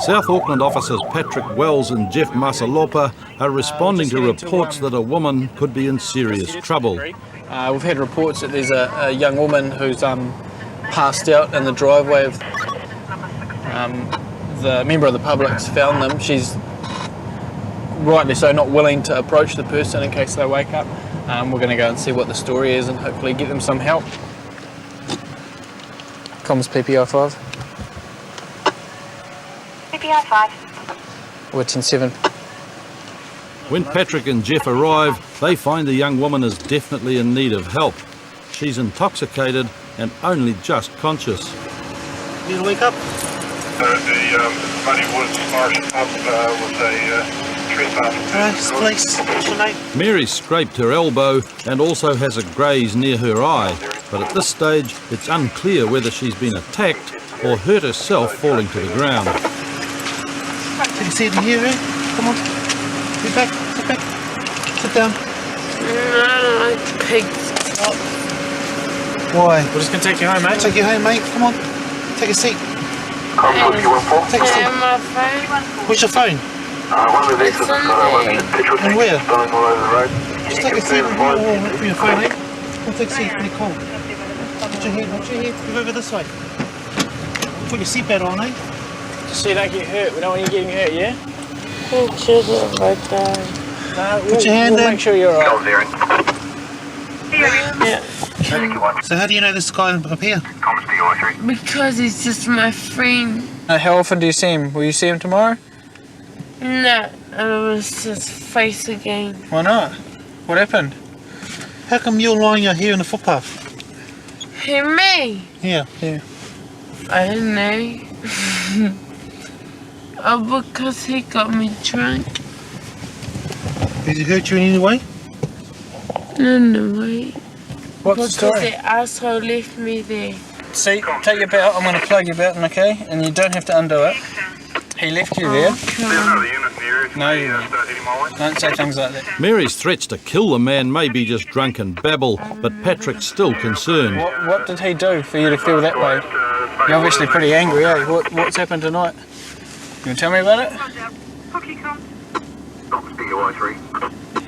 South Auckland officers Patrick Wells and Jeff Masalopa are responding to reports that a woman could be in serious trouble. We've had reports that there's a young woman who's passed out in the driveway of the member of the public's found them. She's rightly so not willing to approach the person in case they wake up. We're going to go and see what the story is and hopefully get them some help. Comms PPI 5. PPI 5. We're 10-7. When Patrick and Jeff arrive, they find the young woman is definitely in need of help. She's intoxicated and only just conscious. You gonna wake up? The Muddy Woods Marsh Pub was a trespass. Police, what's your name? Mary scraped her elbow and also has a graze near her eye, but at this stage it's unclear whether she's been attacked or hurt herself falling to the ground. Can you see it in here, eh? Come on. Sit back, sit down. No, I don't like pigs. Why? We're just going to take you home, mate. Take you home, mate. Come on. Take a seat. Take a seat. And my phone. Where's your phone? One of the exits has got a bunch of petrol tanks Where? spilling all over the road. Just take a seat. Oh, for your phone, eh? Come take a seat. Pretty cold. Put your head. Move over this way. Put your seatbelt on, eh? Just so you don't get hurt. We don't want you getting hurt, yeah? Oh, children, right there. Put your hand we'll in. make sure you're alright. Yeah. So how do you know this guy up here? Because he's just my friend. How often do you see him? Will you see him tomorrow? No, it was just face again. Why not? What happened? How come you're lying out here in the footpath? Hey, me? Yeah. I don't know. Oh, because he got me drunk. Did he hurt you in any way? No way. What's the Because story? the asshole left me there. See, take your belt. I'm going to plug your belt in, okay? And you don't have to undo it. He left you there. No, you don't say things like that. Mary's threats to kill the man may be just drunken babble, but Patrick's still concerned. What did he do for you to feel that way? You're obviously pretty angry, eh? What's happened tonight? You want to tell me about it?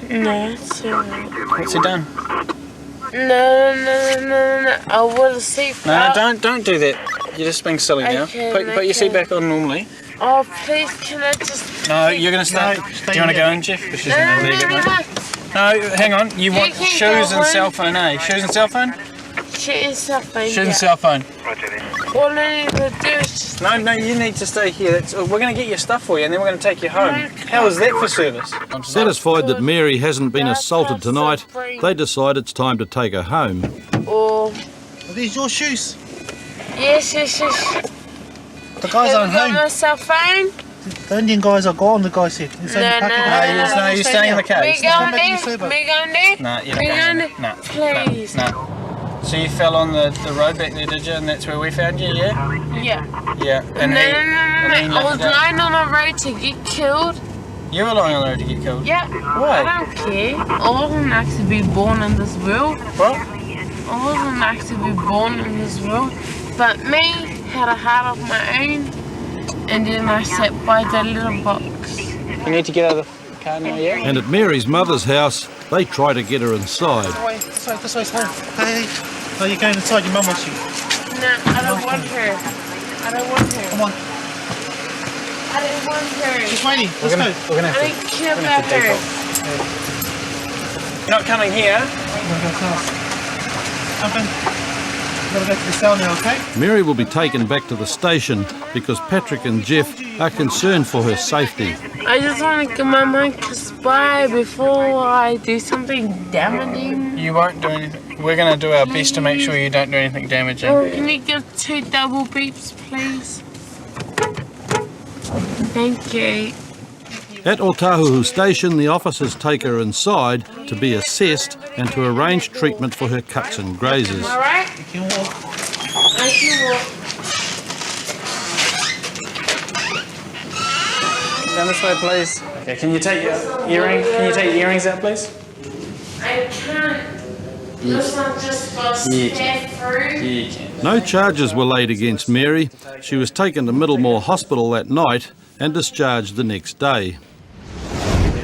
No, it's alright. What's he done? No. I want to see. No, don't do that. You're just being silly now. Put your seat back on normally. Oh, please, can I just... No, you're going to stay. No, Do you want to go in, Jeff? Because she's going to leg it, mate. No, hang on. You want You can shoes go and in. cell phone, eh? Shoes and cell phone? Shit and stuff like Shoes and that. cell phone. All I need to do is just... No, you need to stay here. We're going to get your stuff for you and then we're going to take you home. How is that for service? Satisfied that Mary hasn't been assaulted tonight, they decide it's time to take her home. Or... Are these your shoes? Yes. The guys Have aren't you got home. my cell phone? The Indian guys are gone, the guy said. He's only packing up. No, you're staying in the Me cage. going back to your there? sober. Me going there? No, you're Me not going going there? No. Please. No. So you fell on the road back there, did you? And that's where we found you, yeah? Yeah. Yeah. And No. he I was knocked you down. lying on the road to get killed. You were lying on the road to get killed. Yeah. Why? I don't care. I wasn't asked to be born in this world. What? I wasn't asked to be born in this world. But me had a heart of my own. And then I sat by the little box. You need to get out of the car now, yeah? And at Mary's mother's house, they try to get her inside. This way's home. Hey. No, you're going inside, your mum wants you. No, I don't want her. I don't want her. Come on. I don't want her. She's waiting. Let's go. We're gonna I have don't care we're gonna have about to her. You're not coming here. Jump in. Gotta go to the cell now, okay? Mary will be taken back to the station because Patrick and Jeff are concerned for her safety. I just want to get my mind by before I do something damaging. You won't do anything. We're going to do our best to make sure you don't do anything damaging. Oh, can you give 2 double beeps, please? Thank you. At Otahuhu Station, the officers take her inside to be assessed and to arrange treatment for her cuts and grazes. All right? You can walk. I can walk. Down this way, please. Okay, can you take your earrings out, please? I can't. This one just goes You straight through. You can. No charges were laid against Mary. She was taken to Middlemore Hospital that night and discharged the next day.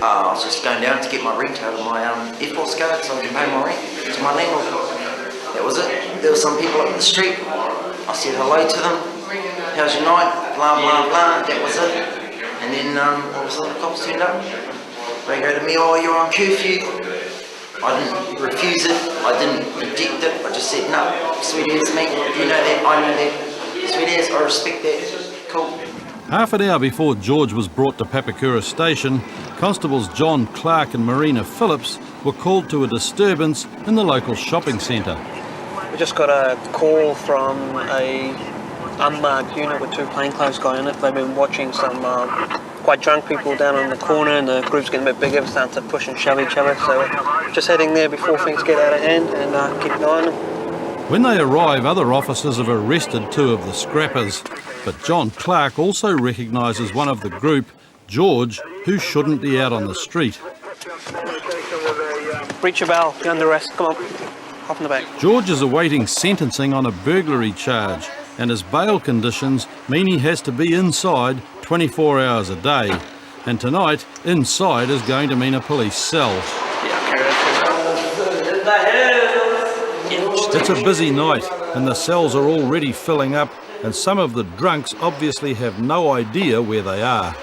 I was just going down to get my rent out of my Air Force card so I can pay my rent to my landlord. That was it. There were some people up the street. I said hello to them. How's your night? Blah, blah, blah. That was it. And then all of a sudden the cops turned up. They go to me, oh, you're on curfew. I didn't refuse it. I didn't reject it. I just said, no, sweet as mate. You know that. I know that. Sweet as. I respect that. Cool. Half an hour before George was brought to Papakura Station, Constables John Clark and Marina Phillips were called to a disturbance in the local shopping centre. We just got a call from a unmarked unit with 2 plainclothes guys in it. They've been watching some quite drunk people down on the corner, and the group's getting a bit bigger, starting to push and shove each other. So we're just heading there before things get out of hand and keep an eye on them. When they arrive, other officers have arrested 2 of the scrappers, but John Clark also recognises one of the group, George, who shouldn't be out on the street. Breach of bail, you're under arrest. Come on, hop in the back. George is awaiting sentencing on a burglary charge, and his bail conditions mean he has to be inside 24 hours a day. And tonight, inside is going to mean a police cell. It's a busy night, and the cells are already filling up, and some of the drunks obviously have no idea where they are.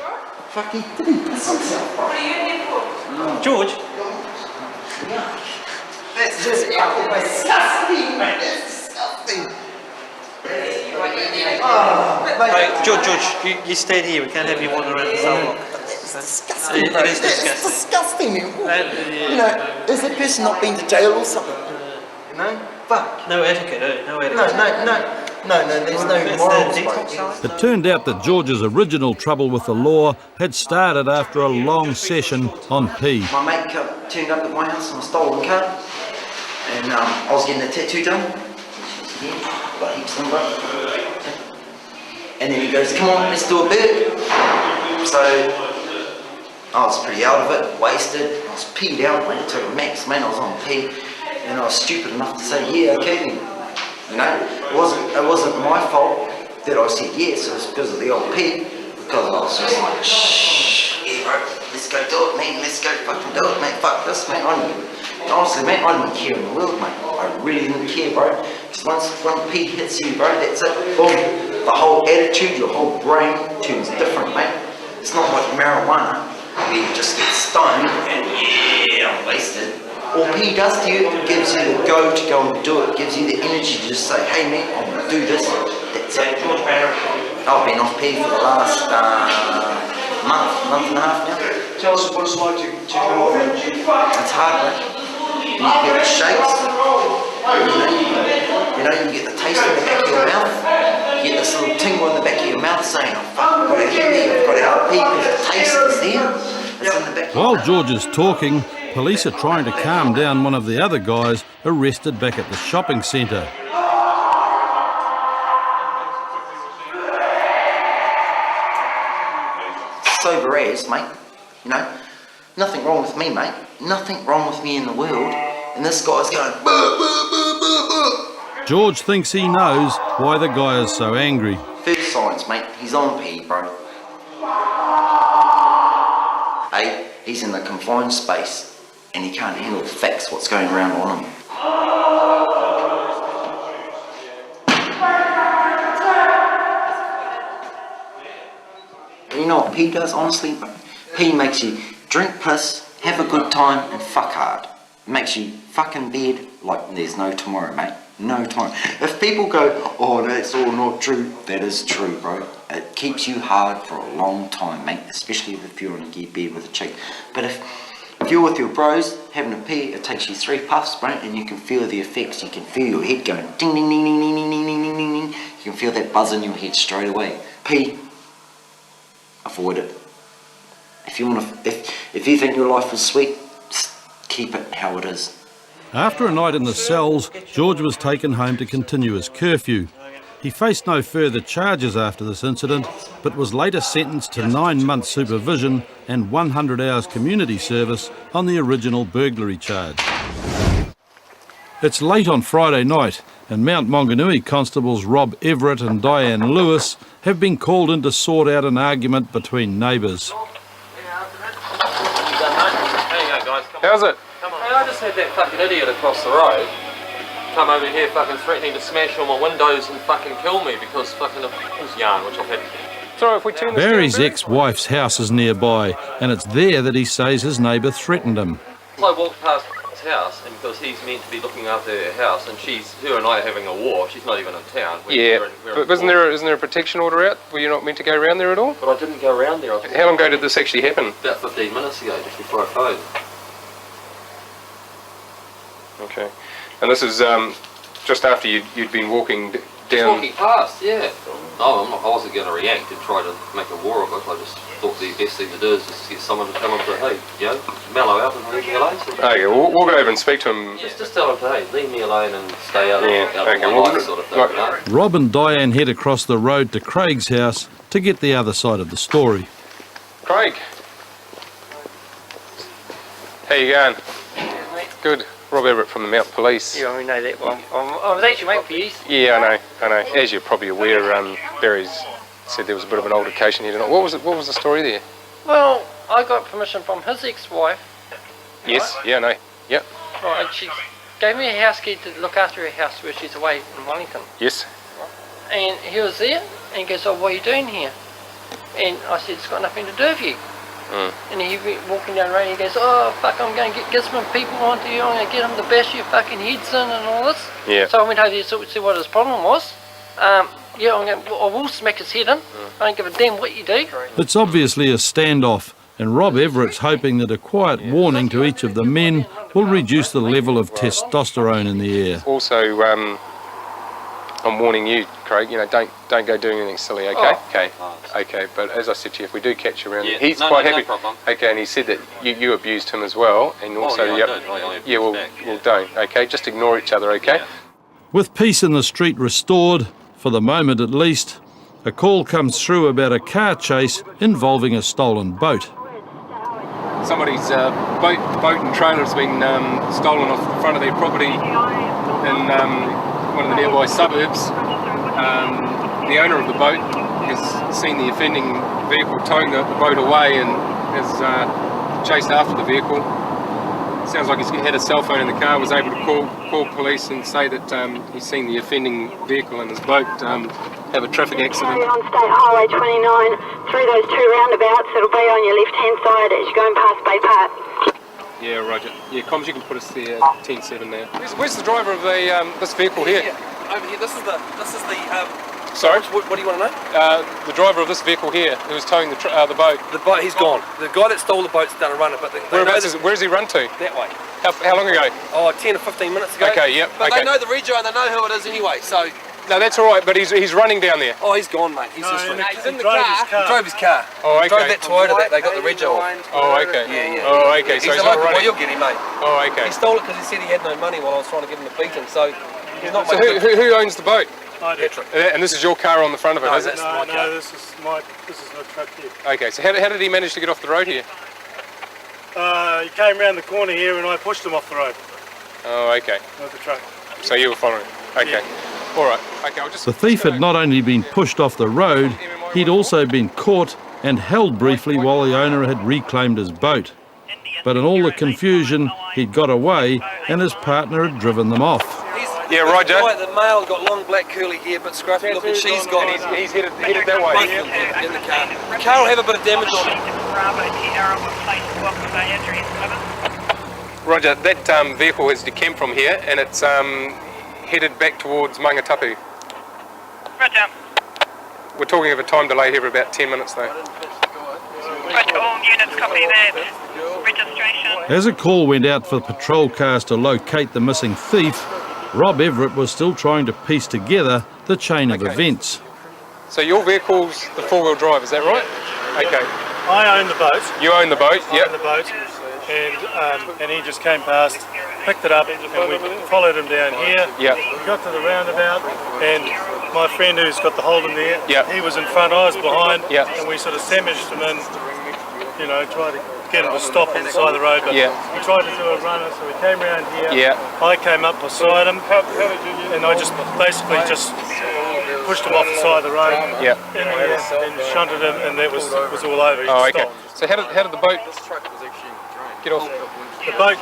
Fucking didn't piss himself. George? That's just disgusting, mate. That's disgusting. Oh, mate. Hey, George, you stayed here. We can't have you wandering around the cell block. It's disgusting, bro. It is It's disgusting. You know, has that person not been to jail or something? You know? Fuck. No etiquette, no etiquette. No, there's no morals, bro. It turned out that George's original trouble with the law had started after a long session on P. My mate turned up at my house in a stolen car, and I was getting a tattoo done. Yeah, got heaps of them, bro. And then he goes, come on, let's do a bit. So I was pretty out of it, wasted. I was peed out, went to the max, man. I was on P, and I was stupid enough to say, yeah, okay then. You know, it wasn't my fault that I said yes. It was because of the old P, because I was just like, shh, yeah, bro, let's go do it, man. Let's go fucking do it, mate. Fuck this, mate. Honestly, mate, I didn't care in the world, mate. I really didn't care, bro. Because once one P hits you, bro, that's it. Boom. The whole attitude, your whole brain turns different, mate. It's not like marijuana, where you just get stoned and yeah, I'm wasted. All P does to you, it gives you the go to go and do it. It gives you the energy to just say, hey, mate, I'm going to do this. That's it. I've been off P for the last month and a half now. Tell us what it's like to come off it. It's hard, mate. You get the shakes. You know, you get the taste in the back of your mouth. You get this little tingle in the back of your mouth saying, oh fuck, I've got to get there, I've got to help people. The taste is there. It's in the back of your While mouth. George is talking, police are trying to calm down one of the other guys arrested back at the shopping centre. Sober as, mate. You know, nothing wrong with me, mate. Nothing wrong with me in the world. And this guy's going, boo, boo, boo, boo, boo. George thinks he knows why the guy is so angry. First signs, mate. He's on P, bro. Hey, he's in a confined space and he can't handle the facts, what's going around on him. You know what P does, honestly, bro? P makes you drink piss, have a good time, and fuck hard. It makes you fuck in bed like there's no tomorrow, mate. No tomorrow. If people go, oh, that's all not true, that is true, bro. It keeps you hard for a long time, mate, especially if you're in a gear bed with a chick. But if you're with your bros, having a pee, it takes you 3 puffs, bro, and you can feel the effects. You can feel your head going ding, ding, ding, ding, ding, ding, ding, ding, ding, ding. You can feel that buzz in your head straight away. Pee. Avoid it. If you think your life is sweet, just keep it how it is. After a night in the cells, George was taken home to continue his curfew. He faced no further charges after this incident, but was later sentenced to 9 months supervision and 100 hours community service on the original burglary charge. It's late on Friday night, and Mount Maunganui constables Rob Everett and Diane Lewis have been called in to sort out an argument between neighbours. How's it? Hey, I just had that fucking idiot across the road come over here fucking threatening to smash all my windows and fucking kill me because fucking of his yarn, which I've had. Sorry, if we turn this Barry's down, ex-wife's house is nearby, and it's there that he says his neighbour threatened him. I walked past his house, and because he's meant to be looking after her house, and her and I are having a war. She's not even in town. We're But isn't there a protection order out? Were you not meant to go around there at all? But I didn't go around there. How long ago did this actually happen? About 15 minutes ago, just before I phoned. Okay. And this is just after you'd been walking down... Walking past, yeah. No, I wasn't going to react and try to make a war of it. I just thought the best thing to do is just get someone to come up to, hey, mellow out and leave me alone. Okay, we'll go over and speak to him. Just tell him to, hey, leave me alone and stay out, out okay, of my life sort of thing, you know? Rob and Diane head across the road to Craig's house to get the other side of the story. Craig. How you going? Good. Rob Everett from the Mount Police. Yeah, I know that one. I was actually waiting for you. Yeah, I know. As you're probably aware, Barry's said there was a bit of an altercation here tonight. What was the story there? Well, I got permission from his ex-wife. Yes, yeah, I know. Yep. Right, and she gave me a house key to look after her house where she's away in Wellington. Yes. And he was there, and he goes, oh, what are you doing here? And I said, it's got nothing to do with you. And he went walking down the road and he goes, oh fuck, I'm going to get Gisborne people onto you, I'm going to get them to bash your fucking heads in and all this. Yeah. So I went over there to see what his problem was. I will smack his head in. I don't give a damn what you do. It's obviously a standoff, and Rob Everett's hoping that a quiet warning to each of the men will reduce the level of testosterone in the air. Also, I'm warning you, Craig, don't go doing anything silly, okay? Okay, but as I said to you, if we do catch you around, he's quite happy. No problem. Okay, and he said that you abused him as well, and also, don't, okay? Just ignore each other, okay? Yeah. With peace in the street restored, for the moment at least, a call comes through about a car chase involving a stolen boat. Somebody's boat and trailer has been stolen off the front of their property in one of the nearby suburbs. The owner of the boat has seen the offending vehicle towing the boat away and has chased after the vehicle. Sounds like he's had a cell phone in the car, was able to call police and say that he's seen the offending vehicle and his boat have a traffic accident. On State Highway 29, through those two roundabouts, it'll be on your left-hand side as you're going past Bay Park. Yeah, roger. Yeah, comms, you can put us there, 10-7 now. Where's the driver of this vehicle here? Over here. This is the. Sorry? What do you want to know? The driver of this vehicle here, who was towing the boat. The boat. He's gone. The guy that stole the boat's done a runner, but Where's he run to? that way. How long ago? Oh, 10 or 15 minutes ago. Okay, yep. But okay. they know the rego and they know who it is anyway. So. No, that's all right. But he's running down there. Oh, he's gone, mate. He's just. He's in the car. He drove his car. Oh, okay. He drove that Toyota that they got the rego on. Oh, okay. Yeah. Oh, okay. He's So he's a not local boy. running. You'll get him, mate. Oh, okay. He stole it because he said he had no money while I was trying to give him a beating. So he's not. So who owns the boat? I do. And this is your car on the front of it, No, is it? that's my car. This is my truck here. Okay. So how did he manage to get off the road here? He came round the corner here and I pushed him off the road Oh, okay. with the truck. So you were following. Okay. All right. Okay. I'll just. The thief had not only been pushed off the road, he'd also been caught and held briefly while the owner had reclaimed his boat. But in all the confusion, he'd got away and his partner had driven them off. Yeah, Roger. The male's got long black curly hair, but scruffy look, and she's got. He's headed that way. Both of them in the car. The car will have a bit of damage on it. Roger. That vehicle has decamped from here and it's headed back towards Mangatapu. Roger. We're talking of a time delay here of about 10 minutes though. Roger, all units copy that. Registration. As a call went out for patrol cars to locate the missing thief, Rob Everett was still trying to piece together the chain of events. So your vehicle's the four-wheel drive, is that right? Okay. I own the boat. You own the boat, I own the boat. And he just came past, picked it up, and we followed him down here. Yeah. We got to the roundabout, and my friend who's got the Holden there, Yeah. he was in front, I was behind, Yeah. and we sort of sandwiched him in. you know, try to get him to stop on the side of the road, but we tried to do a runner, so we came around here. I came up beside him, and I just basically pushed him off the side of the road and shunted him, and that was all over. He stopped. So how did the boat get off? The boat,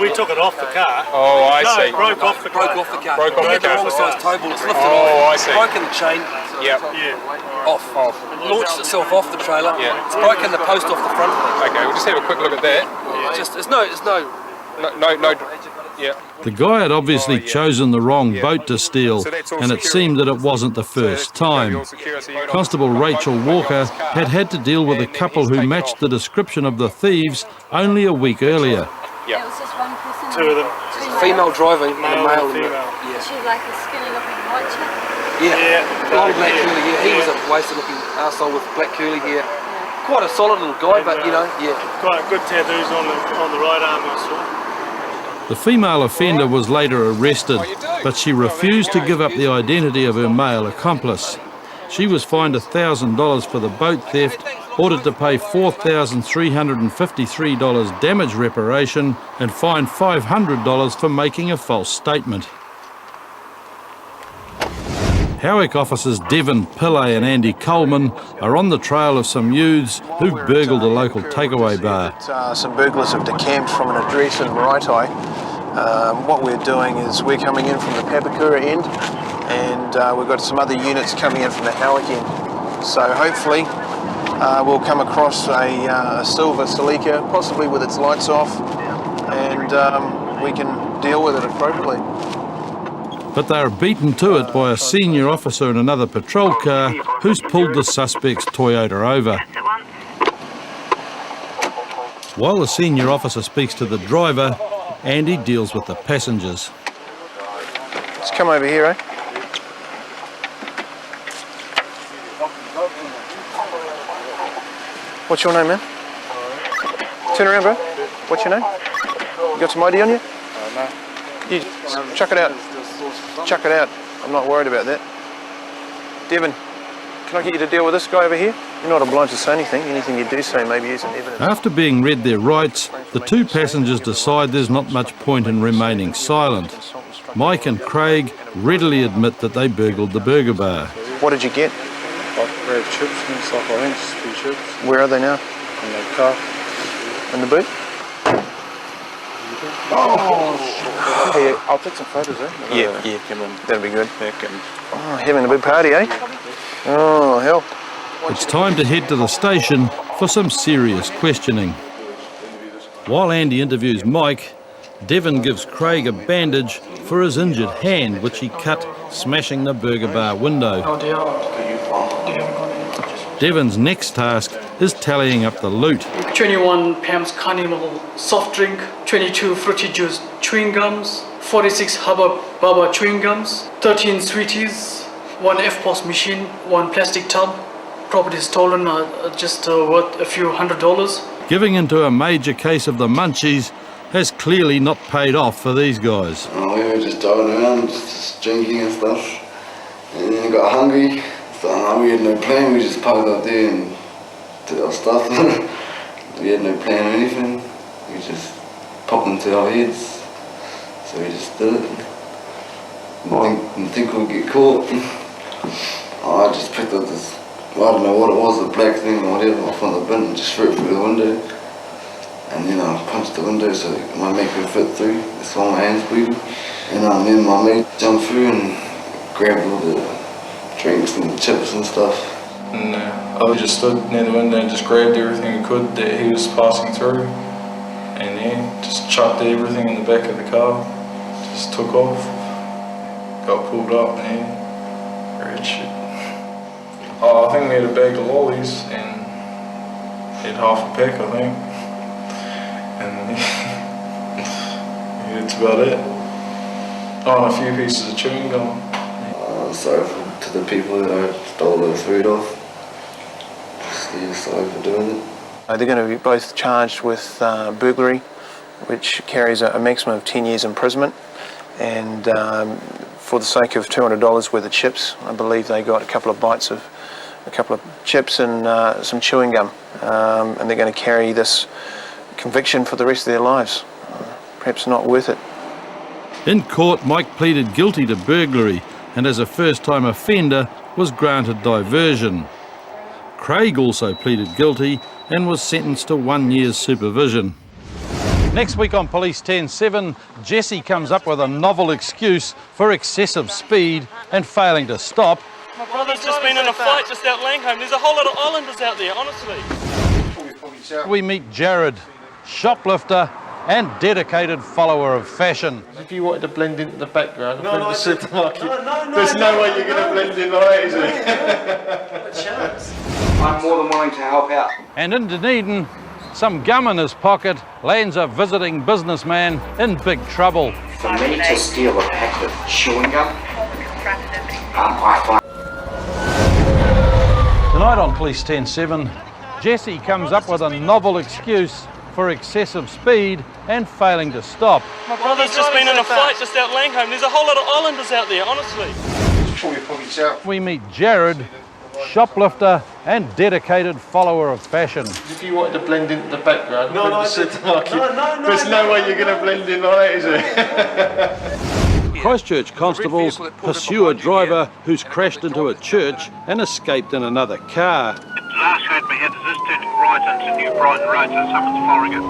we took it off the car. Oh, I see. It broke off the car. Broke off the car. Broke off the car. Wrong size towable. It's lifted I see. broken the chain off. Launched itself off the trailer. It's broken the post off the front. Okay, we'll just have a quick look at that. The guy had obviously chosen the wrong boat to steal, and it seemed that it wasn't the first time. Constable Rachel Walker had to deal with a couple who matched the description of the thieves only a week earlier. It was just one person. Two of them. Female driving and a male. Was she like a skinny looking white chick? Long black curly hair. He was a wasted looking arsehole with black curly hair. Quite a solid little guy, but you know, quite good tattoos on the right arm, I saw. The female offender was later arrested, but she refused to give up the identity of her male accomplice. She was fined $1,000 for the boat theft, ordered to pay $4,353 damage reparation, and fined $500 for making a false statement. Howick officers Devon Pillay and Andy Coleman are on the trail of some youths who burgled a local takeaway bar. Some burglars have decamped from an address in Maraetai. What we're doing is we're coming in from the Papakura end, and we've got some other units coming in from the Howick end. So hopefully we'll come across a silver Celica, possibly with its lights off, and we can deal with it appropriately. But they are beaten to it by a senior officer in another patrol car who's pulled the suspect's Toyota over. While the senior officer speaks to the driver, Andy deals with the passengers. Let's come over here, eh? What's your name, man? Turn around, bro. What's your name? You got some ID on you? No. You chuck it out. Chuck it out. I'm not worried about that. Devon, can I get you to deal with this guy over here? You're not obliged to say anything. Anything you do say maybe isn't evidence. After being read their rights, the two passengers decide there's not much point in remaining silent. Mike and Craig readily admit that they burgled the burger bar. What did you get? Grabbed chips and stuff, I think, just a few chips. Where are they now? In the car. In the boot? Oh! Hey, I'll take some photos, eh? Yeah, that'd be good. Oh, having a big party, eh? Oh, hell. It's time to head to the station for some serious questioning. While Andy interviews Mike, Devon gives Craig a bandage for his injured hand, which he cut smashing the burger bar window. Devon's next task is tallying up the loot. 21 Pam's Carnival soft drink, 22 Fruity Juice chewing gums, 46 Hubba Bubba chewing gums, 13 Sweeties, 1 FPOS machine, 1 plastic tub. Property stolen, just worth a few $100. Giving into a major case of the munchies has clearly not paid off for these guys. We were just driving around, just drinking and stuff, and then we got hungry. So we had no plan, we just parked up there and did our stuff. We had no plan or anything, we just popped into our heads, so we just did it. Didn't think we'd get caught. I just picked up this, I don't know what it was, a black thing or whatever, off on the bin and just threw it through the window. And then I punched the window so my mate could fit through, that's why my hand's bleeding. And then my mate jumped through and grabbed all the drinks and chips and stuff. And I just stood near the window and just grabbed everything I could that he was passing through, and just chucked everything in the back of the car, just took off, got pulled up and red shit. Oh, I think we had a bag of lollies and had half a pack, I think, and that's about it. Oh, and a few pieces of chewing gum. Sorry to the people that I stole the food off. Sorry for doing it. They're going to be both charged with burglary, which carries a maximum of 10 years imprisonment, and for the sake of $200 worth of chips, I believe they got a couple of bites of a couple of chips and some chewing gum, and they're going to carry this conviction for the rest of their lives. Perhaps not worth it. In court, Mike pleaded guilty to burglary and as a first-time offender was granted diversion. Craig also pleaded guilty and was sentenced to 1 year's supervision. Next week on Police 10-7, Jesse comes up with a novel excuse for excessive speed and failing to stop. My brother's just been in a fight just out Langholm. There's a whole lot of islanders out there, honestly. We meet Jared, shoplifter and dedicated follower of fashion. If you wanted to blend into the background, the supermarket, there's no way you're going to blend in like that, is there? I'm more than willing to help out. And in Dunedin, some gum in his pocket lands a visiting businessman in big trouble. For me to steal a packet of chewing gum, I find... Tonight on Police 10-7, Jesse comes up with a novel excuse for excessive speed and failing to stop. My brother's just been in a fight just out Langholm. There's a whole lot of islanders out there, honestly. We meet Jared, shoplifter and dedicated follower of fashion. If you wanted to blend into the background, the supermarket, there's no way you're going to blend in like that, is there? Christchurch constables pursue a driver who's crashed into a church and escaped in another car. Last heard we had this turning right into New Brighton Road, so someone's following it.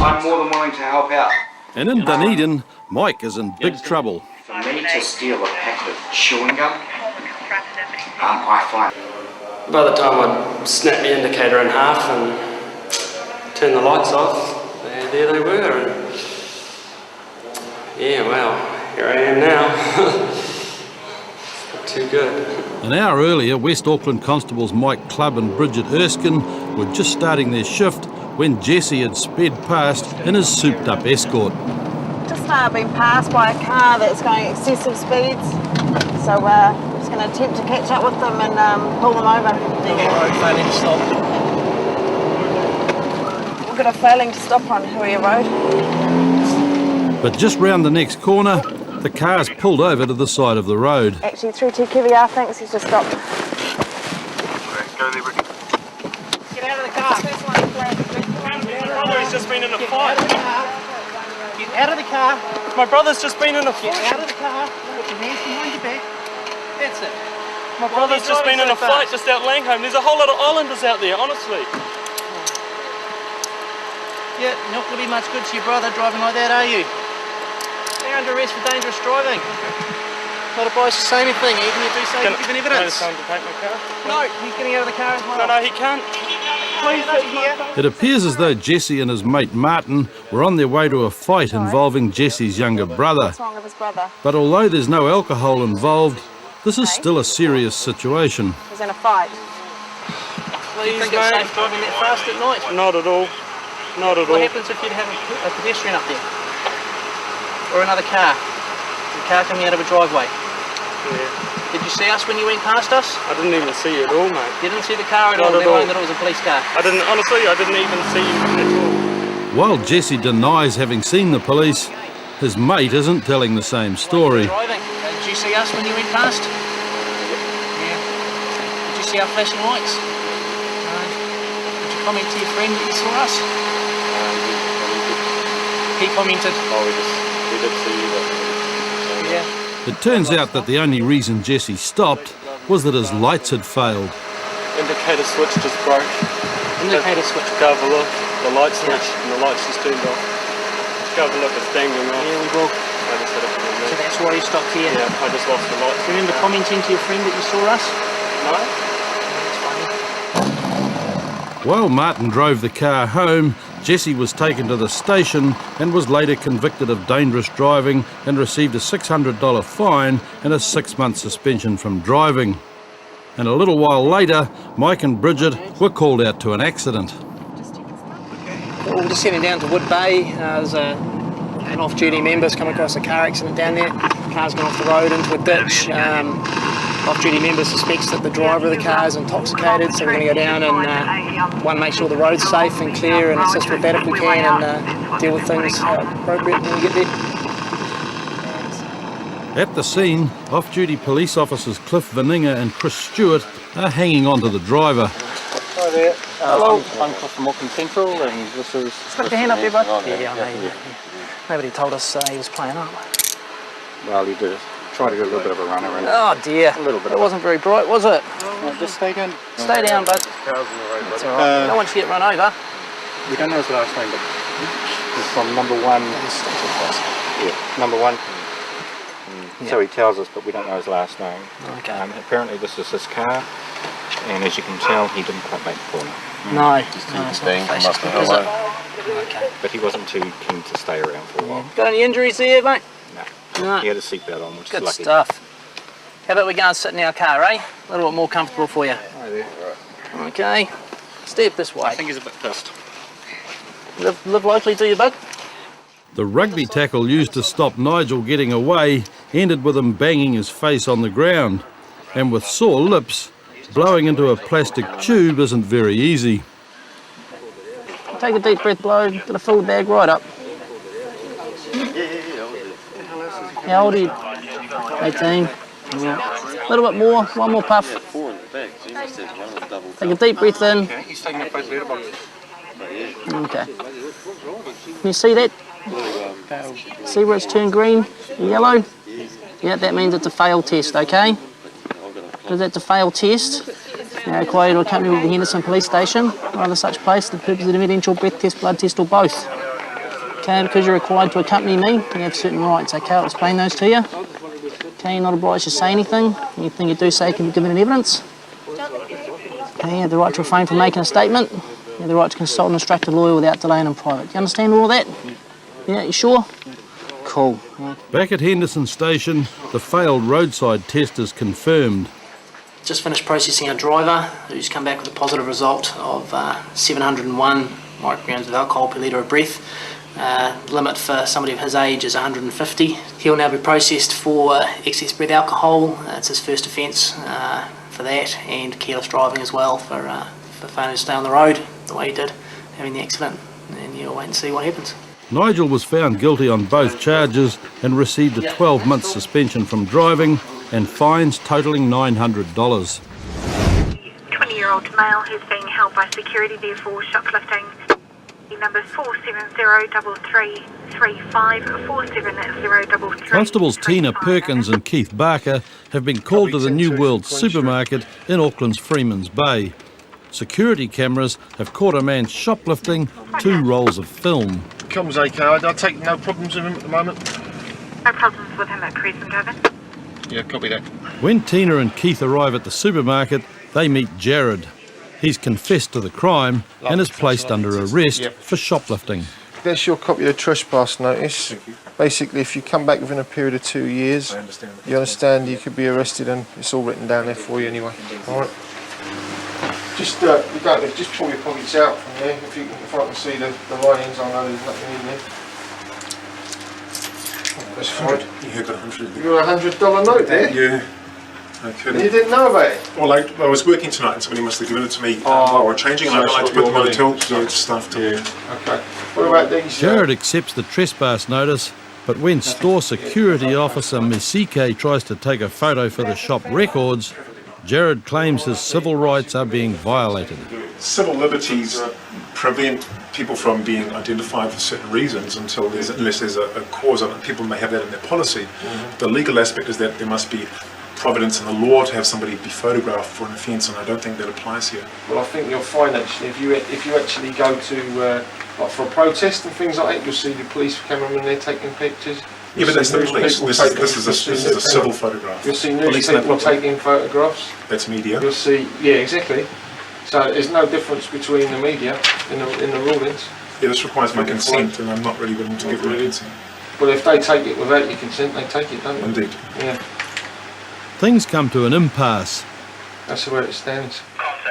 I'm more than willing to help out. And in Dunedin, Mike is in big trouble. For me to steal a packet of chewing gum, I find... By the time I snapped the indicator in half and turned the lights off, there they were. And yeah, well, here I am now. Not too good. An hour earlier, West Auckland constables Mike Clubb and Bridget Erskine were just starting their shift when Jesse had sped past in his souped-up Escort. Just been passed by a car that's going excessive speeds, so we're just going to attempt to catch up with them and pull them over. Road failing to stop. We've got a failing to stop on Hui Road. But just round the next corner, the car's pulled over to the side of the road. Actually, through to KVR, thanks, he's just stopped. Go there, Ricky. Get out of the car. My brother's just been in a fight. Get out of the car. My brother's just been in a fight. Get out of the car. Put your hands behind your back. That's it. My brother's just been in a fight just out Langholm. There's a whole lot of islanders out there, honestly. Yeah, not going to be much good to your brother driving like that, are you? You're under arrest for dangerous driving. Not advised to say anything, even if you do say you've given evidence. Can I just tell him to take my car? No, he's getting out of the car as well. No, he can't. Please sit here. It appears as though Jesse and his mate Martin were on their way to a fight involving Jesse's younger brother. What's wrong with his brother? But although there's no alcohol involved, this is still a serious situation. He's in a fight. Please, think it's safe driving that fast at night? Not at all. Not at all. What happens if you'd have a pedestrian up there? Or another car? A car coming out of a driveway? Yeah. Did you see us when you went past us? I didn't even see you at all, mate. You didn't see the car at all, Not at never all. mind that it was a police car? Honestly, I didn't even see you at all. While Jesse denies having seen the police, his mate isn't telling the same story. Driving. Did you see us when you went past? Yeah. Did you see our flashing lights? No. Did you comment to your friend that you saw us? He commented. Oh, we did see you. Yeah. It turns out that the only reason Jesse stopped was that his lights had failed. Indicator switch just broke. Indicator switch. Go have a look. The light switch and the lights just turned off. Go have a look, it's dangling off. Yeah, we will. I just had it from So that's why you stopped here? Yeah, I just lost the light. Do you remember commenting to your friend that you saw us? No. While Martin drove the car home, Jesse was taken to the station and was later convicted of dangerous driving and received a $600 fine and a 6-month suspension from driving. And a little while later, Mike and Bridget were called out to an accident. We're just heading down to Wood Bay. There's an off-duty member's come across a car accident down there. Car's gone off the road into a ditch. Off-duty member suspects that the driver of the car is intoxicated, so we're going to go down and make sure the road's safe and clear and assist with that if we can and deal with things appropriate when we get there. At the scene, off-duty police officers Cliff Veninga and Chris Stewart are hanging on to the driver. Hi there. Hello. I'm Cliff from Auckland Central, and this is... Stick your hand up there, bud. Yeah, I know. Nobody told us he was playing up. Well, you did try to do a little bit of a runner. And Oh dear. A little bit. It wasn't very bright, was it? Just stay down. Stay down, bud. That's all right. No one should get run over. We don't know his last name, but he's from number 1. Yeah, number 1. So he tells us, but we don't know his last name. Okay. Apparently this is his car, and as you can tell, he didn't quite make the corner. No. It's not okay. But he wasn't too keen to stay around for a while. Got any injuries there, mate? No. He had a seatbelt on, which Good is lucky. stuff. How about we go and sit in our car, eh? A little bit more comfortable for you. Okay. Step this way. I think he's a bit pissed. Live locally, do you, bud? The rugby tackle used to stop Nigel getting away ended with him banging his face on the ground. And with sore lips, blowing into a plastic tube isn't very easy. Take a deep breath, blow. Got a full bag right up. How old are you? 18. Yeah. A little bit more. One more puff. Take a deep breath in. Okay, he's taking a close letterbox. Okay. Can you see that? See where it's turned green, yellow? Yeah, that means it's a failed test, okay? Because that's a failed test. You're required to accompany with the Henderson Police Station or other such place for the purpose of an evidential breath test, blood test or both. Okay, because you're required to accompany me, you have certain rights, okay? I'll explain those to you. Okay, you're not obliged to say anything. Anything you do say can be given in evidence. Okay, you have the right to refrain from making a statement. You have the right to consult an instructed lawyer without delay and in private. Do you understand all that? Yeah, you sure? Cool. Back at Henderson Station, the failed roadside test is confirmed. Just finished processing a driver who's come back with a positive result of 701 micrograms of alcohol per litre of breath. Limit for somebody of his age is 150. He'll now be processed for excess breath alcohol. It's his first offence for that, and careless driving as well for failing to stay on the road the way he did, having the accident. And you'll wait and see what happens. Nigel was found guilty on both charges and received a 12-month suspension from driving and fines totalling $900. 20-year-old male who's being held by security there for shoplifting. Numbers 4703335, 47033. Constables Tina Perkins and Keith Barker have been called to the New World supermarket in Auckland's Freeman's Bay. Security cameras have caught a man shoplifting 2 rolls of film. Comes okay, I take no problems with him at the moment. No problems with him at present, over. Yeah, copy that. When Tina and Keith arrive at the supermarket, they meet Jared. He's confessed to the crime and is placed under arrest for shoplifting. That's your copy of the trespass notice. Basically, if you come back within a period of 2 years, you understand you could be arrested, and it's all written down there for you anyway. All right. Just just pull your pockets out from there. If I can see the writings, I know there's nothing in there. That's fine. You got $100. You got $100 note there? Yeah. Okay. You didn't know about it? Well, I was working tonight and somebody must have given it to me while we're changing, and I like to put them on the till stuff to. Okay. What about these? Jared accepts the trespass notice, but when store security officer Misike tries to take a photo for the shop records, Jared claims his civil rights are being violated. Civil liberties prevent people from being identified for certain reasons unless there's a cause of it. People may have that in their policy. The legal aspect is that there must be providence in the law to have somebody be photographed for an offence, and I don't think that applies here. Well, I think you'll find actually if you actually go to like for a protest and things like that, you'll see the police cameramen there taking pictures. Yeah, but that's the police. This is a civil photograph. You'll see news people taking photographs. That's media. You'll see, yeah, exactly. So there's no difference between the media in the rulings. Yeah, this requires my consent, and I'm not really willing to give my consent. Well, if they take it without your consent, they take it, don't they? Indeed. Yeah. Things come to an impasse. That's where it stands.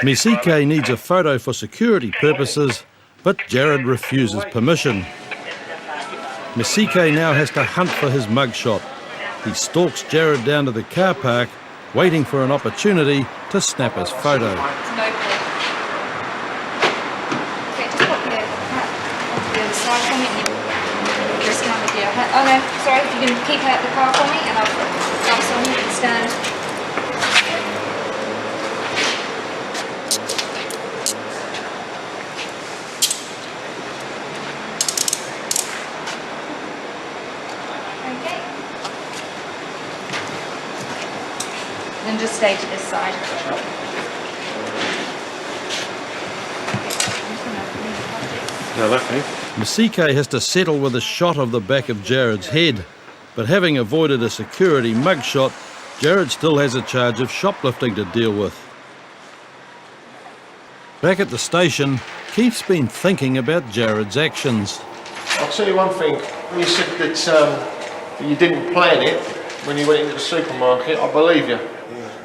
Misike needs a photo for security purposes, but Jared refuses permission. Misike now has to hunt for his mugshot. He stalks Jared down to the car park, waiting for an opportunity to snap his photo. just come with you. Oh no, sorry, if you can keep out the car for me and I'll put gloves on you and stand. Okay. Then just stay to this side. No, that's me. Masike has to settle with a shot of the back of Jared's head, but having avoided a security mugshot, Jared still has a charge of shoplifting to deal with. Back at the station, Keith's been thinking about Jared's actions. I'll tell you one thing. When you said that you didn't plan it when you went into the supermarket, I believe you.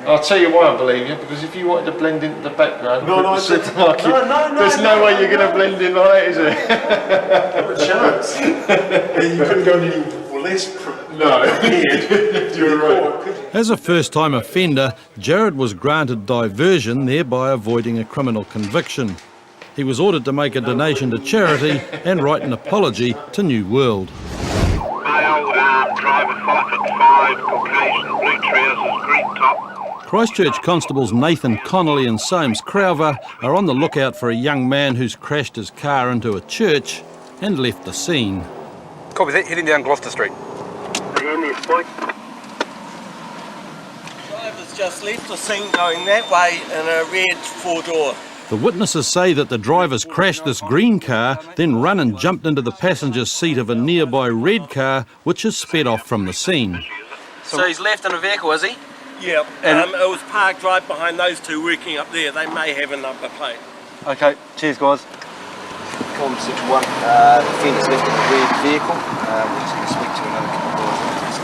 I'll tell you why I believe you, because if you wanted to blend into the background of the supermarket, there's no way you're going to blend in like that, is there? Not a chance. You couldn't go any less prepared. You're right. As a first-time offender, Jared was granted diversion, thereby avoiding a criminal conviction. He was ordered to make a donation to charity and write an apology to New World. Male, driver 5'5", Caucasian, blue trousers, green top. Christchurch constables Nathan Connolly and Soames Crowther are on the lookout for a young man who's crashed his car into a church and left the scene. Copy that, heading down Gloucester Street. Driver's just left the scene going that way in a red four-door. The witnesses say that the drivers crashed this green car, then run and jumped into the passenger seat of a nearby red car, which has sped off from the scene. So he's left in a vehicle, is he? Yeah, it was parked right behind those two working up there. They may have a number plate. Okay, cheers guys. Column Central 1, defendant's left in the red vehicle. We're just going to speak to another couple of guys.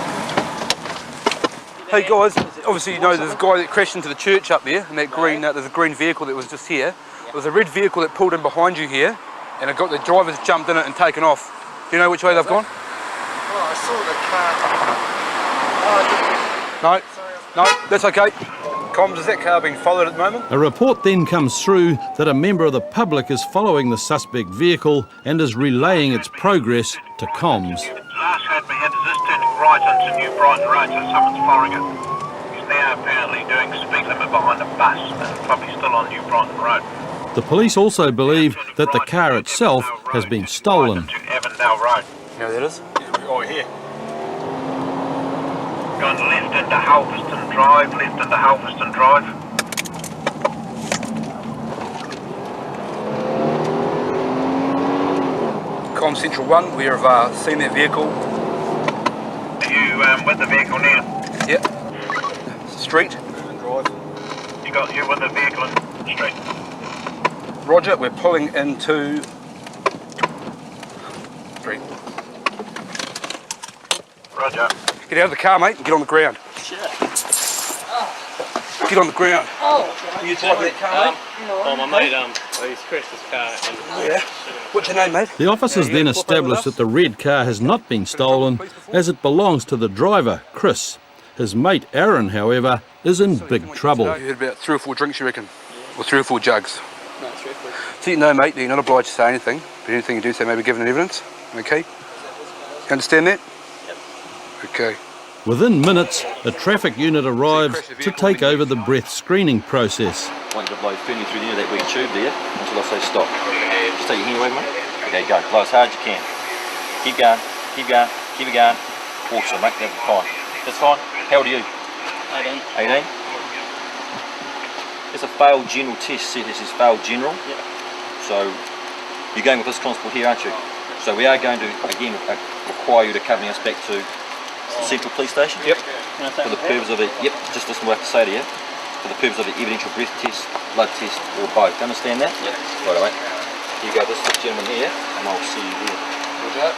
Hey guys, obviously you know there's a guy that crashed into the church up there, and that green, there's a green vehicle that was just here. There was a red vehicle that pulled in behind you here, and it got the drivers jumped in it and taken off. Do you know which way they've gone? Oh, I saw the car. No, that's okay. Comms, is that car being followed at the moment? A report then comes through that a member of the public is following the suspect vehicle and is relaying its progress to comms. Last heard we had this turning right onto New Brighton Road, so someone's following it. He's now apparently doing speed limit behind a bus, and probably still on New Brighton Road. The police also believe that the car itself has been stolen. To Avondale Road. You know where that is? Yeah, right here. Gone left into Halverston Drive, left into Halverston Drive. Comms Central 1, we have seen that vehicle. Are you with the vehicle now? Yep. Street. You with the vehicle in the street? Roger, we're pulling into street. Roger. Get out of the car, mate, and get on the ground. Shit. Get on the ground. Oh, you driving that car, mate? Oh, my mate, he's crashed his car. And yeah. What's your name, mate? The officers then established that the red car has not been stolen, as it belongs to the driver, Chris. His mate, Aaron, however, is in big trouble. You had about 3 or 4 drinks, you reckon? Or 3 or 4 jugs? So, no, mate, you're not obliged to say anything, but anything you do say may be given in evidence, okay? You understand that? Yep. Okay. Within minutes, a traffic unit arrives to take over the breath screening process. I want you to blow firmly through the end of that wee tube there until I say stop. Just take your hand away, mate. Okay, go. Blow as hard as you can. Keep going, keep going, keep it going. Awesome, mate. That's fine. That's fine. How old are you? 18. 18? It's a failed general test. See, this is failed general. Yep. So, you're going with this constable here, aren't you? So we are going to, again, require you to accompany us back to Central Police Station. Yep. For the purpose of it, yep, just listen to what I have to say to you. For the purpose of the evidential breath test, blood test, or both. Understand that? Yep. Right away. You go this gentleman here, and I'll see you there.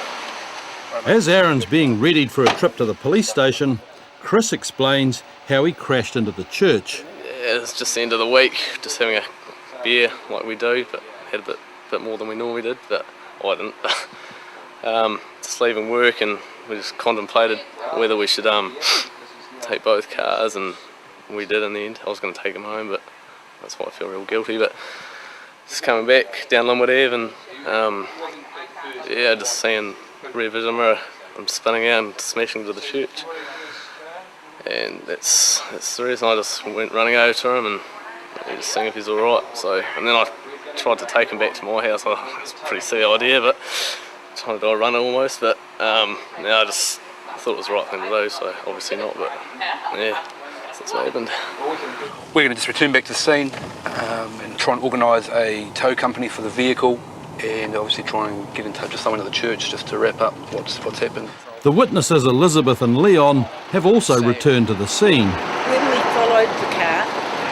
As Aaron's being readied for a trip to the police station, Chris explains how he crashed into the church. Yeah, it's just the end of the week, just having a beer like we do, but had a bit more than we normally did, but I didn't. Just leaving work, and we just contemplated whether we should take both cars, and we did in the end. I was going to take them home, but that's why I feel real guilty. But just coming back down Linwood Ave, and yeah, just seeing rear vision mirror. I'm spinning out and smashing into the church. And that's the reason I just went running over to him and just seeing if he's alright. So, and then I tried to take him back to my house. It's a pretty silly idea, but trying to do a run almost. But I thought it was the right thing to do, so obviously not. But yeah, that's what happened. We're going to just return back to the scene and try and organise a tow company for the vehicle, and obviously try and get in touch with someone at the church just to wrap up what's happened. The witnesses Elizabeth and Leon have also returned to the scene. When we followed the car,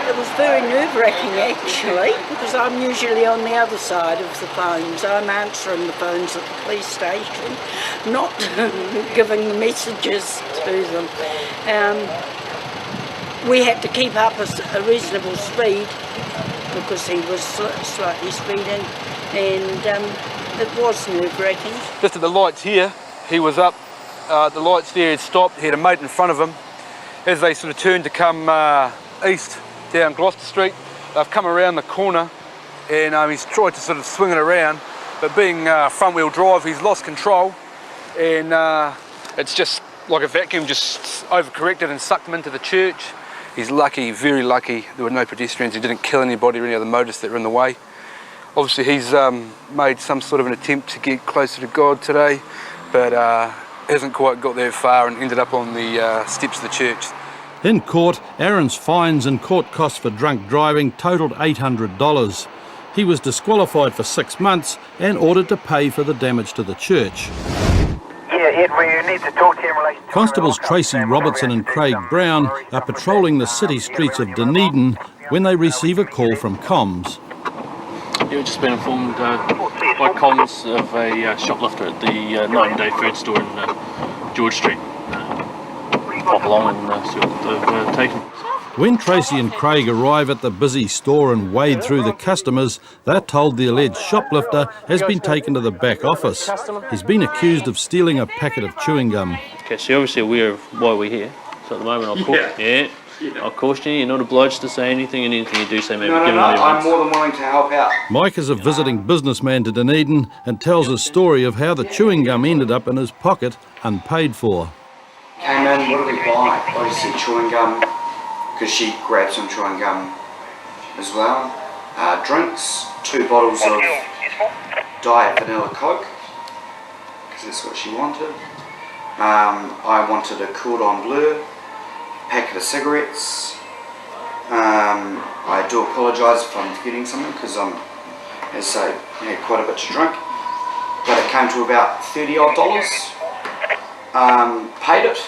it was very nerve-wracking actually, because I'm usually on the other side of the phones. I'm answering the phones at the police station, not giving the messages to them. We had to keep up a reasonable speed because he was slightly speeding, and it was nerve-wracking. Just at the lights here, he was up. The lights there had stopped. He had a mate in front of him. As they sort of turned to come east down Gloucester Street, they've come around the corner, and he's tried to sort of swing it around, but being front-wheel drive, he's lost control, and it's just like a vacuum, just overcorrected and sucked him into the church. He's lucky, very lucky, there were no pedestrians. He didn't kill anybody or any other motorists that were in the way. Obviously he's made some sort of an attempt to get closer to God today, but hasn't quite got that far and ended up on the steps of the church. In court, Aaron's fines and court costs for drunk driving totalled $800. He was disqualified for 6 months and ordered to pay for the damage to the church. Yeah, Ed, we need to talk to you in relation to... Constables Tracy Robertson and Craig Brown are patrolling the city streets of Dunedin when they receive a call from comms. Yeah, we've just been informed by comms of a shoplifter at the Night and Day food store in George Street. Pop along and see what they've taken. When Tracy and Craig arrive at the busy store and wade through the customers, they're told the alleged shoplifter has been taken to the back office. He's been accused of stealing a packet of chewing gum. Okay, so you're obviously aware of why we're here. So at the moment I'll caution you, you're not obliged to say anything, and anything you do say maybe give them evidence. I'm more than willing to help out. Mike is a visiting businessman to Dunedin and tells a story of how the chewing gum ended up in his pocket unpaid for. Came in, what did we buy? Obviously chewing gum, because she grabbed some chewing gum as well. Drinks, 2 bottles of Diet Vanilla Coke, because that's what she wanted. I wanted a Cordon Bleu, packet of cigarettes. I do apologise if I'm forgetting something, because I'm, as I say, had quite a bit to drink. But it came to about $30 odd. Paid it,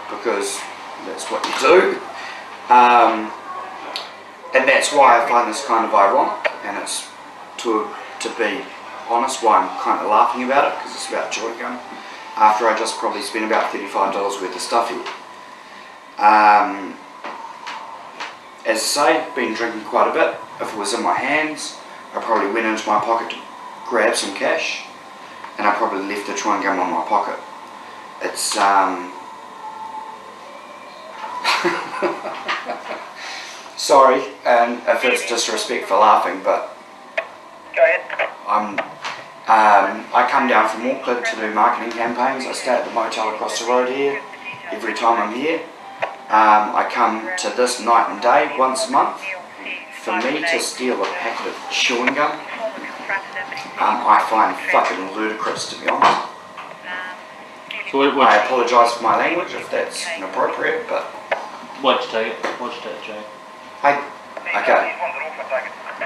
because that's what you do. And that's why I find this kind of ironic, and it's, to be honest, why I'm kind of laughing about it, because it's about chewing gum, after I just probably spent about $35 worth of stuff here. As I say, been drinking quite a bit. If it was in my hands, I probably went into my pocket to grab some cash, and I probably left the chewing gum in my pocket. It's sorry, and if it's disrespect for laughing, but I come down from Auckland to do marketing campaigns. I stay at the motel across the road here every time I'm here. I come to this Night and Day once a month. For me to steal a packet of chewing gum, I find fucking ludicrous, to be honest. So I apologise for my language if that's inappropriate, but... Why'd you take it? Why'd you take it, Jay? I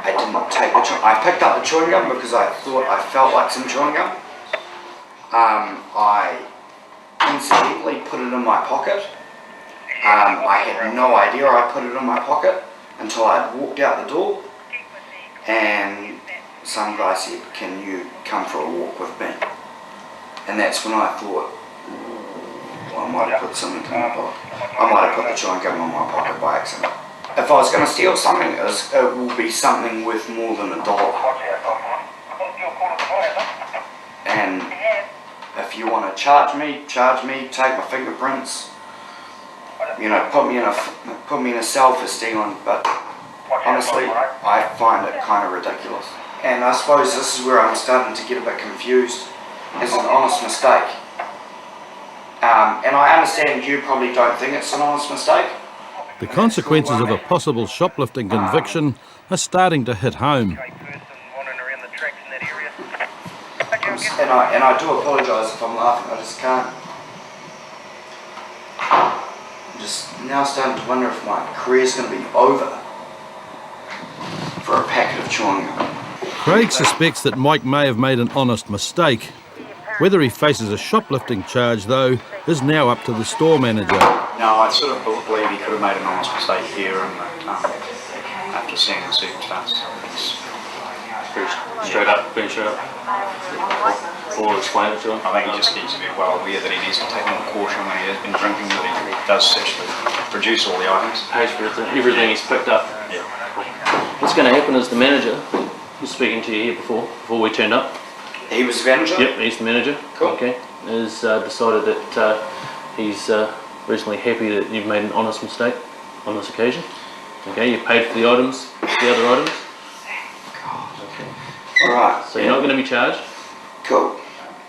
didn't take the chewing gum. I picked up the chewing gum because I thought I felt like some chewing gum. I incidentally put it in my pocket. I had no idea I put it in my pocket until I had walked out the door, and some guy said, "Can you come for a walk with me?" And that's when I thought, well, I might have put something in my pocket. I might have put the chewing gum in my pocket by accident. If I was going to steal something, it will be something worth more than $1. And if you want to charge me, take my fingerprints, you know, put me in a cell for stealing, but honestly, I find it kind of ridiculous. And I suppose this is where I'm starting to get a bit confused. as an honest mistake. And I understand you probably don't think it's an honest mistake. The consequences of a possible shoplifting conviction are starting to hit home. And I do apologise if I'm laughing, I just can't. I'm just now starting to wonder if my career's going to be over for a packet of chewing gum. Craig suspects that Mike may have made an honest mistake. Whether he faces a shoplifting charge, though, is now up to the store manager. No, I sort of believe he could have made an honest mistake here, and after seeing the circumstances, it's pretty straight up. Or explain it to him. I think he just needs to be well aware that he needs to take more caution when he has been drinking, that he does actually produce all the items. Pays for everything he's picked up. Yeah. What's going to happen is the manager was speaking to you here before we turned up. He was the manager? Yep, he's the manager. Cool. Okay. Has decided that he's reasonably happy that you've made an honest mistake on this occasion. Okay, you've paid for the items, the other items. Alright. So you're not going to be charged. Cool.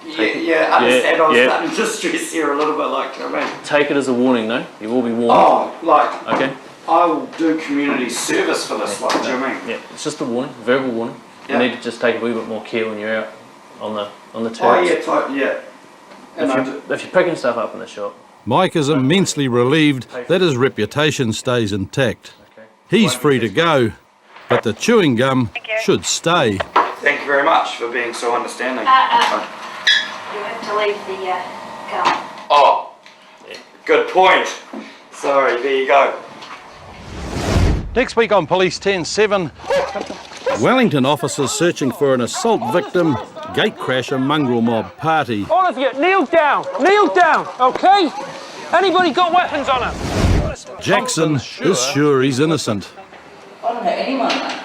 Yeah, I understand. I was starting to stress here a little bit, like, do you know what I mean? Take it as a warning, though. You will be warned. Oh, like, okay. I will do community service for this, like, do you know what I mean? Yeah, it's just a warning, verbal warning. Yeah. You need to just take a wee bit more care when you're out on the turns. Oh yeah, yeah. If you're picking stuff up in the shop. Mike is immensely relieved that his reputation stays intact. He's free to go, but the chewing gum should stay. Thank you very much for being so understanding. You have to leave the gum. Oh, good point. Sorry, there you go. Next week on Police 10-7, Wellington officers searching for an assault victim, gatecrash a mongrel mob party. All of you, kneel down, okay? Anybody got weapons on them? Jackson is sure he's innocent. I don't hit anyone, mate.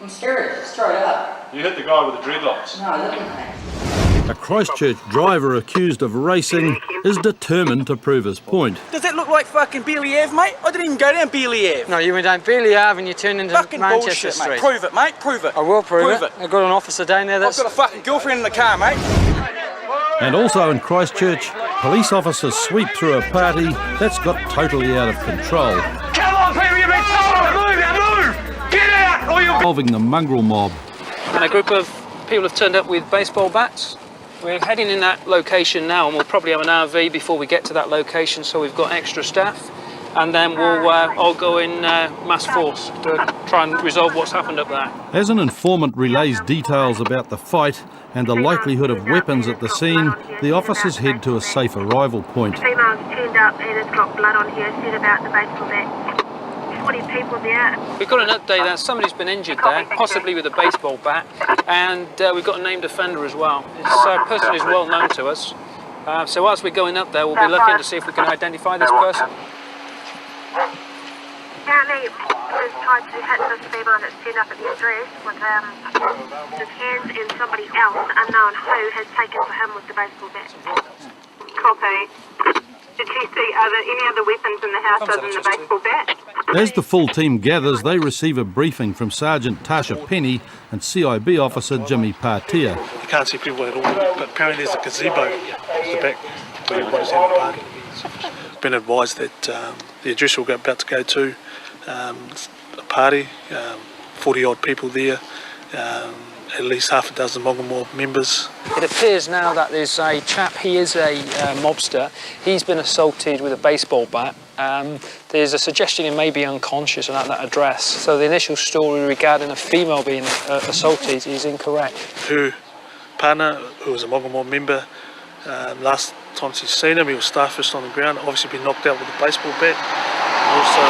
I'm scared, straight up. You hit the guy with the dreadlocks. No, I didn't, mate. A Christchurch driver accused of racing is determined to prove his point. Does that look like fucking Bailey Ave, mate? I didn't even go down Bailey Ave. No, you went down Bailey Ave and you turned into fucking Manchester bullshit, Street. Mate. Prove it, mate. Prove it. I will prove it. I've got an officer down there that's... I've got a fucking girlfriend in the car, mate. And also in Christchurch, police officers sweep through a party that's got totally out of control. Come on, people, you've been told! Move! Get out! Or you'll... Involving the mongrel mob. And a group of people have turned up with baseball bats. We're heading in that location now, and we'll probably have an RV before we get to that location, so we've got extra staff. And then we'll all go in mass force to try and resolve what's happened up there. As an informant relays details about the fight and the likelihood of weapons at the scene, the officers head to a safe arrival point. Female's turned up and it's got blood on her, said about the baseball bat. 20 people there. We've got an update that somebody's been injured there, possibly with a baseball bat, and we've got a named offender as well. This person is well known to us, so whilst we're going up there, we'll be looking to see if we can identify this person. Apparently, was tried to hit this female that's turned up at the address with his hands and somebody else, unknown who, has taken for him with the baseball bat. Copy. Did you see any other weapons in the house other than the baseball bat? As the full team gathers, they receive a briefing from Sergeant Tasha Penny and CIB officer Jimmy Partia. You can't see people at all, but apparently there's a gazebo at the back where everybody's having a party. I've been advised that the address we're about to go to, a party, 40 odd people there, at least half a dozen Mongrel Mob members. It appears now that there's a chap, he is a mobster, he's been assaulted with a baseball bat. There's a suggestion he may be unconscious at that address, so the initial story regarding a female being assaulted is incorrect. Her partner, who was a Mongrel Mob member, last time she's seen him, he was starfished on the ground, obviously been knocked out with a baseball bat, and also a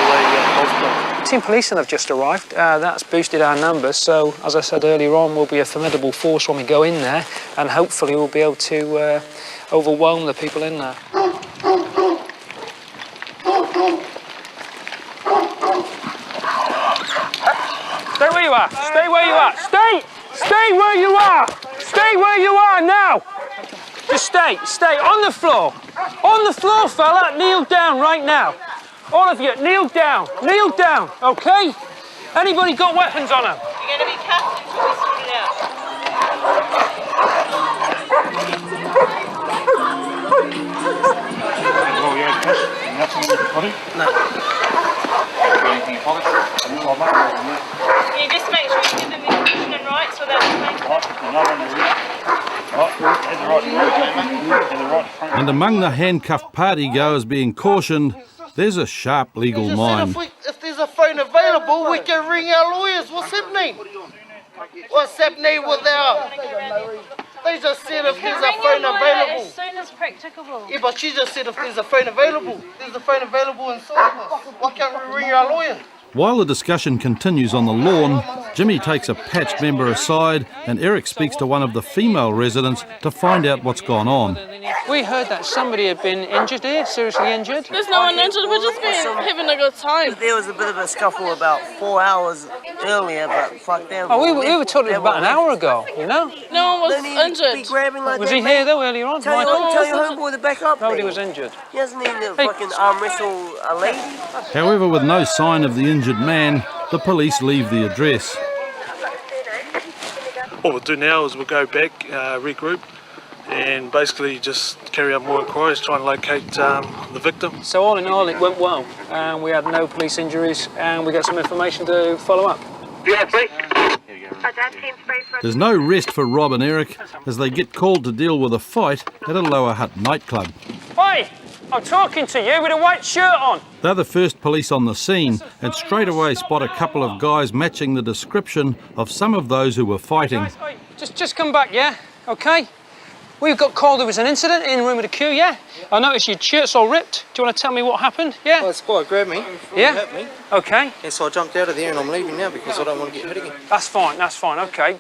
golf club. Team policing have just arrived, that's boosted our numbers, so as I said earlier on, we'll be a formidable force when we go in there, and hopefully we'll be able to overwhelm the people in there. Stay where you are. Stay where you are. Stay where you are. Stay where you are now. Just stay. Stay on the floor. On the floor, fella. Kneel down right now. All of you, kneel down. Kneel down, okay? Anybody got weapons on them? You're going to be cuffed until we sort it out. You just make sure you give them the information and rights without And among the handcuffed partygoers being cautioned, there's a sharp legal mind. If there's a phone available, we can ring our lawyers. What's happening? What's happening with our... They just said if there's a phone available. As soon as practicable. Yeah, but she just said if there's a phone available. There's a phone available inside us. Why can't we ring our lawyer? While the discussion continues on the lawn, Jimmy takes a patched member aside and Eric speaks to one of the female residents to find out what's gone on. We heard that somebody had been injured here, seriously injured. There's no one injured, we're just having a good time. There was a bit of a scuffle about 4 hours earlier, but fuck that. Oh, we were told it was about an hour ago, you know? No one was injured. Was he here though earlier on? Tell your homeboy to back up. Nobody was injured. He doesn't need to fucking arm wrestle a lady. However, with no sign of the injured man, the police leave the address. What we'll do now is we'll go back, regroup, and basically just carry out more inquiries, try and locate the victim. So all in all, it went well. We had no police injuries, and we got some information to follow up. There's no rest for Rob and Eric as they get called to deal with a fight at a Lower Hutt nightclub. Oi! I'm talking to you with a white shirt on. They're the first police on the scene and straight away spot a couple of guys matching the description of some of those who were fighting. Guys, oi, just come back, yeah? Okay? We've got called there was an incident in room with a queue, yeah? I noticed your shirt's all ripped. Do you want to tell me what happened? Yeah? Well, the squad grabbed me. Yeah? Hit me. Okay. Yeah, so I jumped out of there and I'm leaving now because I don't want to get hit again. That's fine, okay.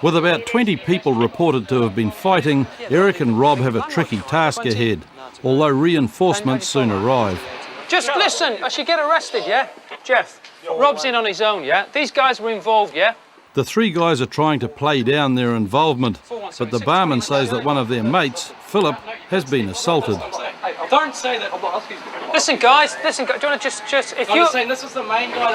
With about 20 people reported to have been fighting, Eric and Rob have a tricky task ahead, although reinforcements soon arrive. Just listen, I should get arrested, yeah? Jeff, Rob's in on his own, yeah? These guys were involved, yeah? The three guys are trying to play down their involvement, but the barman says that one of their mates, Philip, has been assaulted. Don't say that. Listen, guys, do you want to just if I'm you... just saying this is the main guy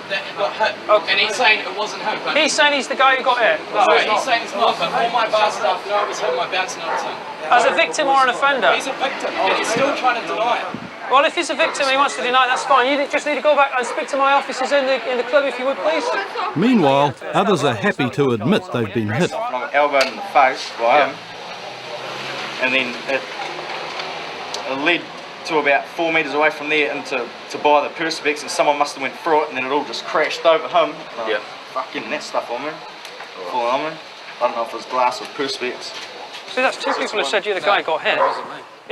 that got hit, and he's saying it wasn't him. But He's saying he's the guy who got hit? no, he's saying it's not, but all my bar staff know it was him, my bouncer knows him. As a victim or an offender? He's a victim, and he's still trying to deny it. Well, if he's a victim and he wants to deny it, that's fine. You just need to go back and speak to my officers in the club, if you would, please. Meanwhile, others are happy to admit they've been hit. I'm elbowed in the face by him, and then it led to about 4 metres away from there into by the Perspex, and someone must have went through it, and then it all just crashed over him. Yeah. Fucking that stuff on me. Full on me. I don't know if it was glass or Perspex. See, that's two people who said you're the guy who got hit.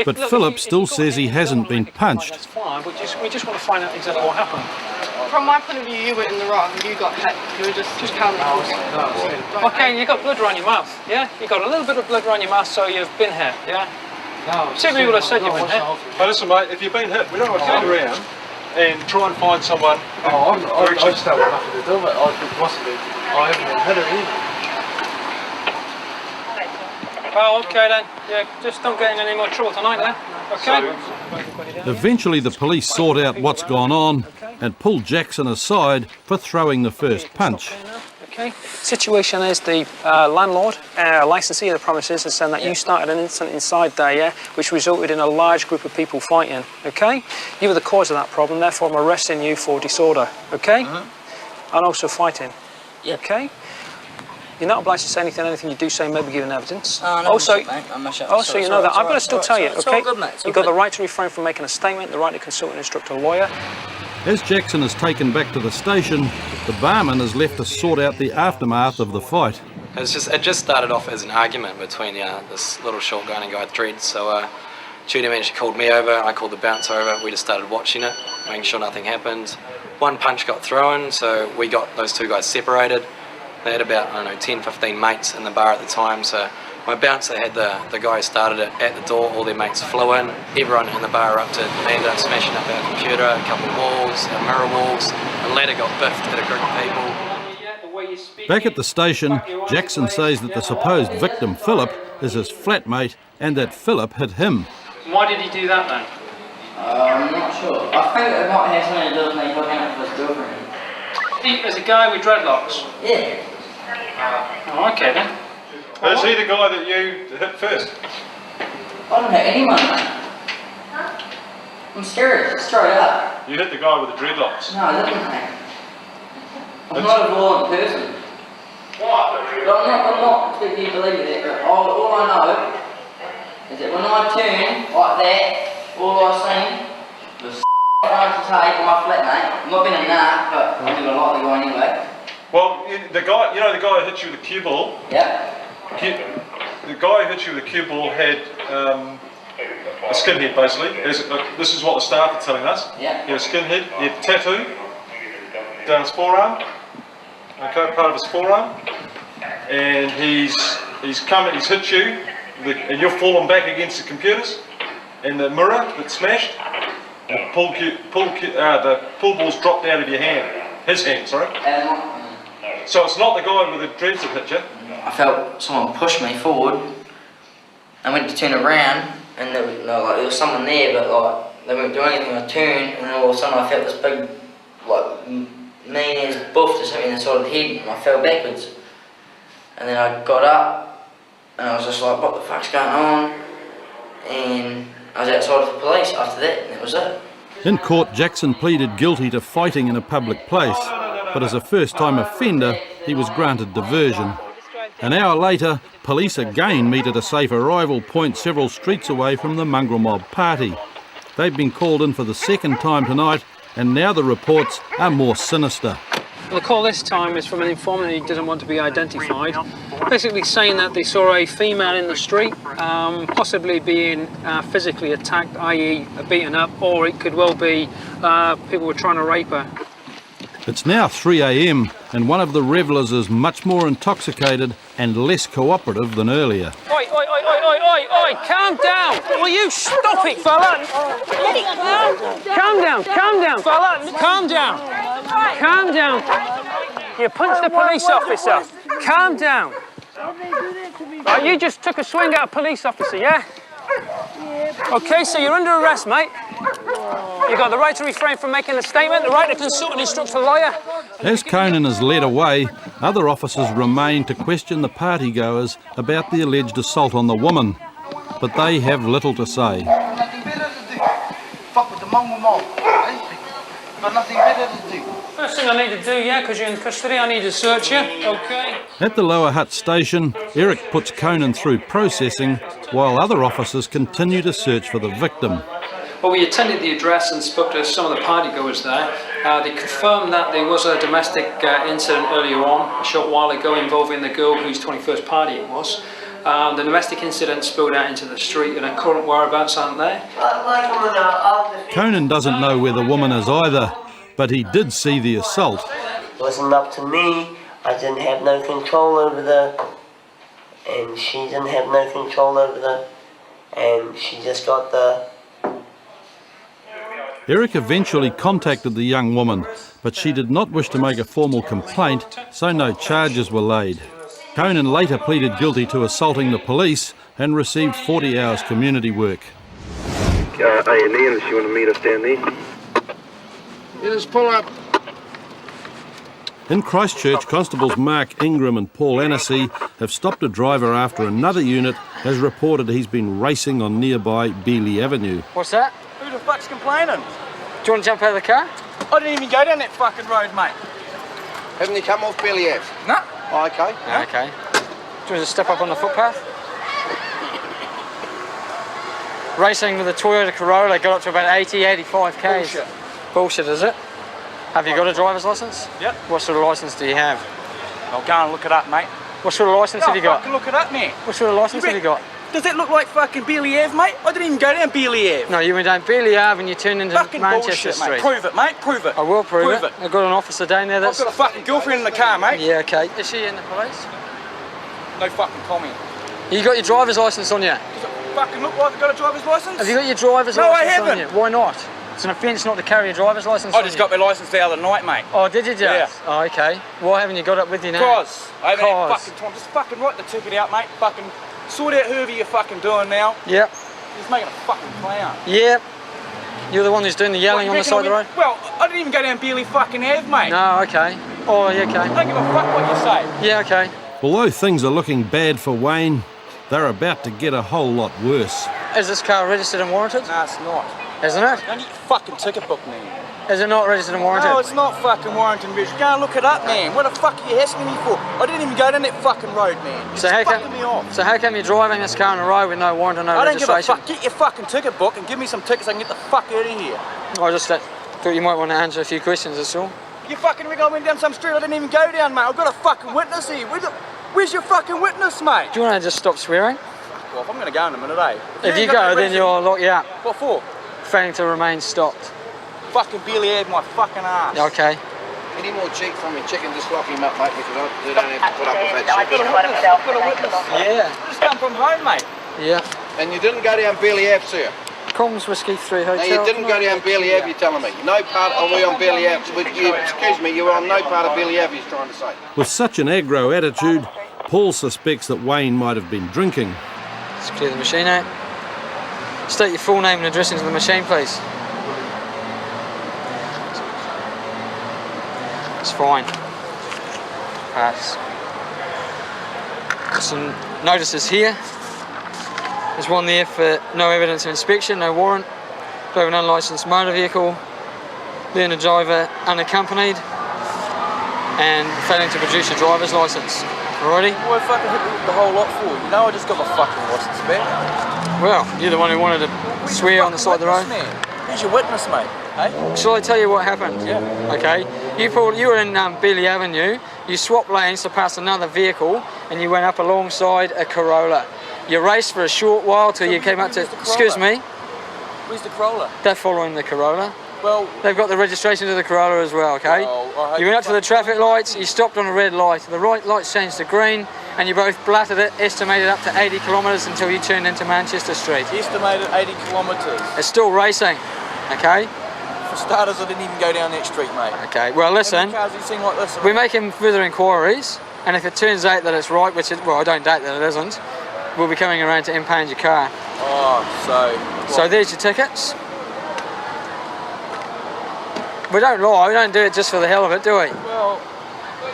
But Philip still says he hasn't been punched. That's fine, but we just want to find out exactly what happened. From my point of view, you were in the wrong. You got hit. You were just calmly. Okay, you got blood around your mouth, yeah? You got a little bit of blood around your mouth, so you've been hit, yeah? No. Two people have said you've been hit. But listen, mate, if you've been hit, we don't want to turn around and try and find someone. I just don't want nothing to do with it. I haven't been hit or anything. Oh, okay then. Yeah, just don't get in any more trouble tonight then. Okay? Eventually the police sort out what's gone on and pull Jackson aside for throwing the first punch. Okay. Situation is the landlord, licensee of the premises, is saying that you started an incident inside there, yeah, which resulted in a large group of people fighting, okay? You were the cause of that problem, therefore I'm arresting you for disorder, okay? And also fighting, okay? You're not obliged to say anything you do say may be given evidence. Also, you know that. I've got to still tell you, okay? You've got the right to refrain from making a statement, the right to consult and instruct a lawyer. As Jackson is taken back to the station, the barman is left to sort out the aftermath of the fight. It just started off as an argument between this little short guy and a guy with dreads. So Judy managed to call me over, I called the bouncer over, we just started watching it, making sure nothing happened. One punch got thrown, so we got those two guys separated. They had about, I don't know, 10, 15 mates in the bar at the time, so my bouncer had the guy who started it at the door, all their mates flew in, everyone in the bar erupted, they ended up smashing up our computer, a couple of walls, our mirror walls, and later got biffed at a group of people. Back at the station, Jackson says that the supposed victim, Philip, is his flatmate and that Philip hit him. Why did he do that then? I'm not sure. I think it might have something to do with me looking after his girlfriend. There's a guy with dreadlocks? Yeah. Oh, okay then. Is he the guy that you hit first? I don't hit anyone, mate. I'm serious, straight up. You hit the guy with the dreadlocks. No, I didn't, mate. I'm not a violent person. I'm not expecting you to believe it, but all I know is that when I turn like that, all I seen was trying to take on my flatmate. I'm not being a nut, but I'm gonna like the guy anyway. Well, the guy, the guy who hit you with the cue ball. Yeah. The guy who hit you with the cue ball had a skinhead, basically. This is what the staff are telling us. Yeah. He had a skinhead. He had a tattoo down his forearm. Okay, part of his forearm, and he's hit you, and you've fallen back against the computers, and the mirror that smashed. The pull balls dropped out of your hand. His hand, sorry. So it's not the guy with the dreads that hit you. I felt someone push me forward. I went to turn around, and there was someone there, but they weren't doing anything. I turned, and then all of a sudden I felt this big, mean as buff just hit me in the side of the head, and I fell backwards. And then I got up, and I was just like, what the fuck's going on? And I was outside of the police after that, and that was it. In court, Jackson pleaded guilty to fighting in a public place, but as a first-time offender, he was granted diversion. An hour later, police again meet at a safe arrival point several streets away from the mongrel mob party. They've been called in for the second time tonight, and now the reports are more sinister. The call this time is from an informant who didn't want to be identified, basically saying that they saw a female in the street, possibly being physically attacked, i.e. beaten up, or it could well be people were trying to rape her. It's now 3 a.m, and one of the revellers is much more intoxicated and less cooperative than earlier. Oi, oi, oi, oi, oi, oi, calm down! Will you stop it, fella? Calm down, fella! Calm down! Calm down! You punched the police officer. Calm down. Right, you just took a swing at a police officer, yeah? Okay, so you're under arrest, mate. You've got the right to refrain from making a statement, the right to consult and instruct a lawyer. As Conan is led away, other officers remain to question the partygoers about the alleged assault on the woman, but they have little to say. Nothing better to do. Fuck with the mongrel mob. Got nothing better to do. First thing I need to do, yeah, because you're in custody, I need to search you, okay? At the Lower Hutt station, Eric puts Conan through processing while other officers continue to search for the victim. Well, we attended the address and spoke to some of the partygoers there. They confirmed that there was a domestic incident earlier on, a short while ago, involving the girl whose 21st party it was. The domestic incident spilled out into the street and her current whereabouts aren't there. Conan doesn't know where the woman is either, but he did see the assault. It wasn't up to me. I didn't have no control over the, and she didn't have no control over the, and she just got the. Eric eventually contacted the young woman, but she did not wish to make a formal complaint, so no charges were laid. Conan later pleaded guilty to assaulting the police and received 40 hours community work. A&E, unless you want to meet us down there. Yeah, just pull up. In Christchurch, Constables Mark Ingram and Paul Annecy have stopped a driver after another unit has reported he's been racing on nearby Beeley Avenue. What's that? Who the fuck's complaining? Do you want to jump out of the car? I didn't even go down that fucking road, mate. Haven't you come off Beeley Ave? No. Oh, okay. Yeah. Okay. Do you want to step up on the footpath? Racing with a Toyota Corolla got up to about 80, 85 k's. Bullshit. Bullshit, is it? Have you got a driver's license? Yep. What sort of license do you have? I'll go and look it up, mate. What sort of license have you got? Look it up, mate. What sort of license have you got? Does that look like fucking Beeley Ave, mate? I didn't even go down Beeley Ave. No, you went down Beeley Ave and you turned into fucking Manchester bullshit, Street. Mate. Prove it, mate. Prove it. I will prove it. I've got an officer down there that's... I've got a fucking girlfriend in the car, mate. Yeah, okay. Is she in the police? No fucking comment. You got your driver's license on you? Does it fucking look like I've got a driver's license? Have you got your driver's no, license I haven't. on you? Why not? It's an offence not to carry a driver's license I just got my license the other night, mate. Oh, did you just? Yeah. Oh, okay. Why haven't you got it with you now? Because I haven't had fucking time. Just fucking write the ticket out, mate. Fucking sort out whoever you're fucking doing now. Yep. You're just making a fucking clown. Yep. You're the one who's doing the yelling on the side of the road? Well, I didn't even go down Beeley fucking Ave, mate. No, okay. Oh, yeah, okay. I don't give a fuck what you say. Yeah, okay. Although things are looking bad for Wayne, they're about to get a whole lot worse. Is this car registered and warranted? No, it's not. Isn't it? Go and get your fucking ticket book, man. Is it not registered and warranted? No, it's not fucking warranted and registered. Go and look it up, man. What the fuck are you hassling me for? I didn't even go down that fucking road, man. You're So how fucking me off. So how come you're driving this car on the road with no warrant and no I don't give a registration? fuck. Get your fucking ticket book and give me some tickets so I can get the fuck out of here. I just thought you might want to answer a few questions, that's all. You fucking ring I went down some street I didn't even go down, mate. I've got a fucking witness here. Where's your fucking witness, mate? Do you want to just stop swearing? Well, if I'm going to go in a minute, eh? If you go, then you'll lock you up. What for? Failing to remain stopped. Fucking barely had my fucking ass. Okay. Any more cheek from your chicken, just lock him up, mate, because they don't have to put up with that shit. I've got a witness. Yeah. I just come from home, mate. Yeah. And you didn't go down Bailey Ave, sir? Combs Whiskey 3 Hotel. No, you didn't go down Bailey Ave, you're telling me. No part of we on Bailey Ave. Excuse me, you were on no part of Bailey Ave, he's trying to say. With such an aggro attitude, Paul suspects that Wayne might have been drinking. Let's clear the machine out. State your full name and address into the machine, please. It's fine. Pass. Some notices here. There's one there for no evidence of inspection, no warrant, drove an unlicensed motor vehicle, learner driver unaccompanied, and failing to produce a driver's licence. Alrighty? Why fucking hit me with the whole lot for? You know I just got my fucking licence back. Well, you're the one who wanted to swear on the side of the road. Who's your witness, mate? Hey? Shall I tell you what happened? Yeah. Okay. You were in Bailey Avenue, you swapped lanes to pass another vehicle, and you went up alongside a Corolla. You raced for a short while till you came up to... Excuse me? Where's the Corolla? They're following the Corolla. Well... They've got the registration to the Corolla as well, okay? Well, you went up to the traffic lights, you stopped on a red light. The right lights changed to green, and you both blattered it, estimated up to 80 kilometres until you turned into Manchester Street. Estimated 80 kilometres. It's still racing, okay? For starters, I didn't even go down that street, mate. Okay, well listen, How many cars have you seen like this? we're making further inquiries, and if it turns out that it's right, which well, I don't doubt that it isn't, we'll be coming around to impound your car. Oh, So there's your tickets. We don't lie, we don't do it just for the hell of it, do we? Well...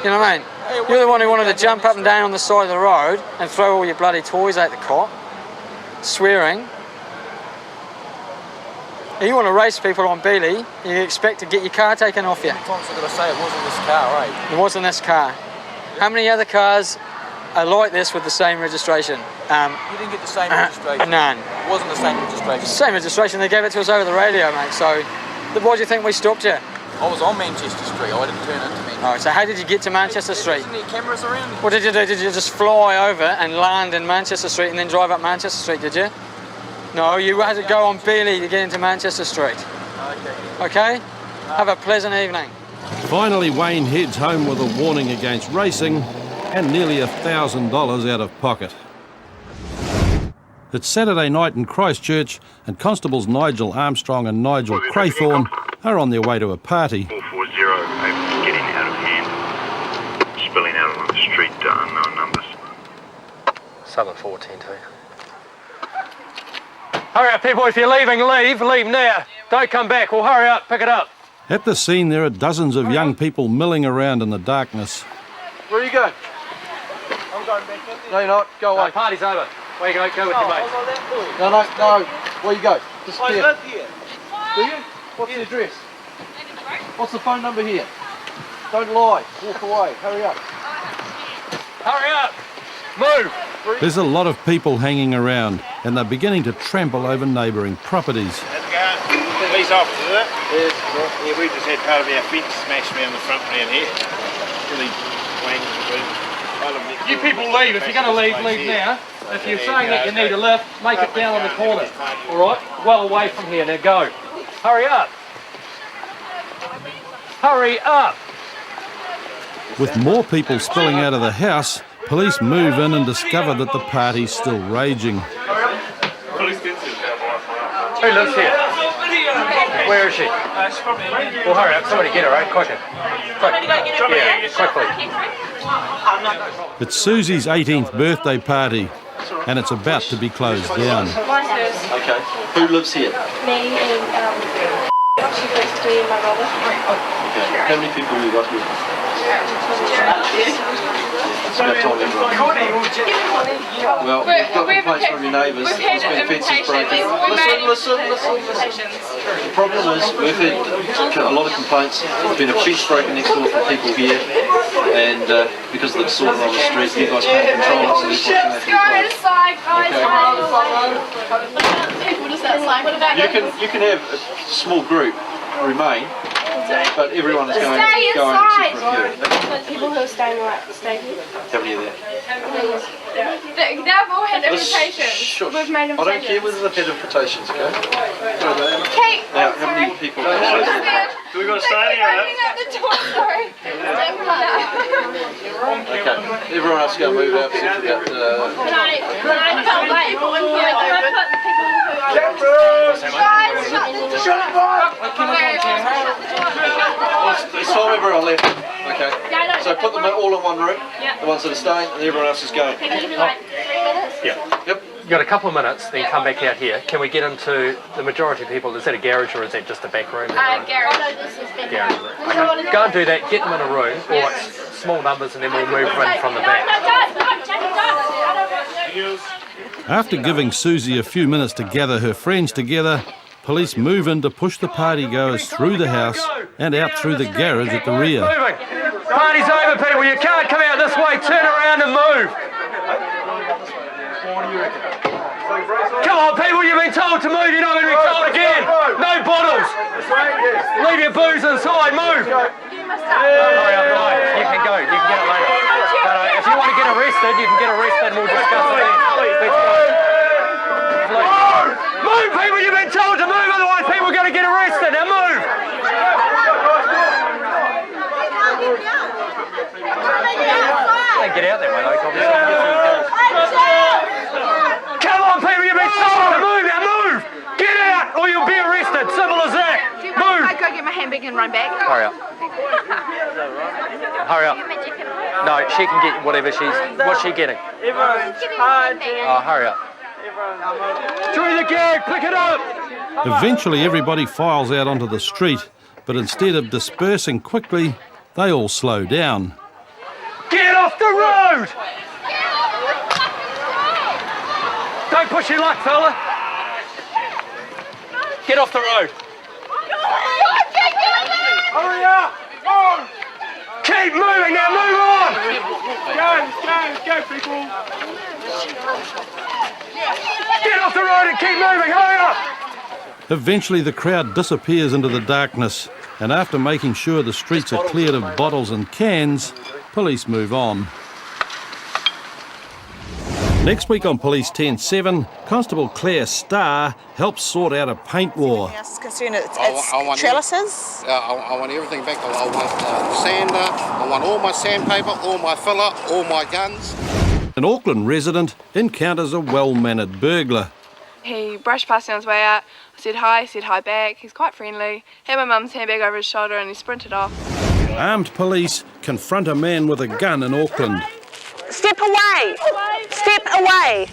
You know what I mean? You're the one who wanted to jump up and down on the side of the road and throw all your bloody toys at the cop, swearing. You want to race people on Bailey, you expect to get your car taken off you. How many times have I got to say it wasn't this car, right? It wasn't this car. How many other cars are like this with the same registration? You didn't get the same registration? None. It wasn't the same registration? Same registration, they gave it to us over the radio, mate, so why do you think we stopped you? I was on Manchester Street, I didn't turn into Manchester. Alright, so how did you get to Manchester Street? Isn't there cameras around? What did you do? Did you just fly over and land in Manchester Street and then drive up Manchester Street, did you? No, you had to go on Bailey to get into Manchester Street. Okay. Okay? Have a pleasant evening. Finally, Wayne heads home with a warning against racing and nearly $1,000 out of pocket. It's Saturday night in Christchurch, and Constables Nigel Armstrong and Nigel Craythorne are on their way to a party. 440, getting out of hand, spilling out on the street, unknown numbers. Southern 410 Hurry up, people, if you're leaving, leave now. Don't come back, well, hurry up, pick it up. At the scene, there are dozens of young people milling around in the darkness. Where you go? I'm going back in there. No, you're not, go away. Party's over. Where you go with your mate? I'm not that boy. No, where you go? I live here. Do you? What's the address? What's the phone number here? Don't lie, walk away, hurry up. Hurry up! Move! There's a lot of people hanging around, and they're beginning to trample over neighbouring properties. Police officer, is it? Yes, yeah, we just had part of our fence smashed around the front round here. Really wanging the room. You people leave, if you're going to leave now. If you're saying that you need a lift, make it down on the corner, alright? Well away from here, now go. Hurry up! Hurry up! With more people spilling out of the house, police move in and discover that the party's still raging. Who lives here? Where is she? Well, hurry up, somebody get her, right? Quicker. Yeah, quickly. It's Susie's 18th birthday party, and it's about to be closed down. Okay. Who lives here? Me and she lives three and my brother. Okay. How many people have you got here? It's about time everyone. Well, we've got complaints from your neighbours. There's been fences broken. Listen. The problem is we've had a lot of complaints. There's been a fence broken next door from people here, and because of the disorder on the street, you guys can't control it, so this is You can have a small group remain, but everyone is going except for a few. People who are staying right, stay here. How many are there? They've all had invitations. We've made I don't care whether they've had invitations, okay? Now, how many people are there? Do we got to stay here? Okay, everyone else is going to move out. It's time everyone left. Okay. So put them all in one room. The ones that are staying, and everyone else is going. Yeah. Yep. You've got a couple of minutes, then come back out here. Can we get into the majority of people? Is that a garage or is that just a back room? Garage. Garage. Okay. Go and do that, get them in a room, or it's small numbers, and then we'll move in from the back. After giving Susie a few minutes to gather her friends together, police move in to push the partygoers through the house and out through the garage at the rear. Party's over, people. You can't come out this way. Turn around and move. Come on, people. You've been told to move. You're not going to be told again. No bottles. Leave your booze inside. Move. Hurry up, right. You can go. You can get it later. But if you want to get arrested, you can get arrested and we'll discuss it then. Move, people. You've been told to move. Otherwise, people are going to get arrested. Now move. They get out that way, though. Come on, people, you've been told to move. Now move. Get out, or you'll be arrested. Simple as that. Move. I go get my handbag and run back. Hurry up. Hurry up. No, she can get whatever what's she getting? Oh, hurry up. Through the gag, pick it up. Eventually everybody files out onto the street, but instead of dispersing quickly, they all slow down. Get off the road! Don't push your luck, fella. Get off the road. Hurry up! Move! Keep moving now, move on! Go, people! Get off the road and keep moving, hurry up! Eventually the crowd disappears into the darkness, and after making sure the streets are cleared of bottles and cans, police move on. Next week on Police 10-7, Constable Claire Starr helps sort out a paint war. It's trellises. I want everything back. I want sander, I want all my sandpaper, all my filler, all my guns. An Auckland resident encounters a well-mannered burglar. He brushed past me on his way out. I said hi back. He's quite friendly. Had my mum's handbag over his shoulder and he sprinted off. Armed police confront a man with a gun in Auckland. Step away! Step away!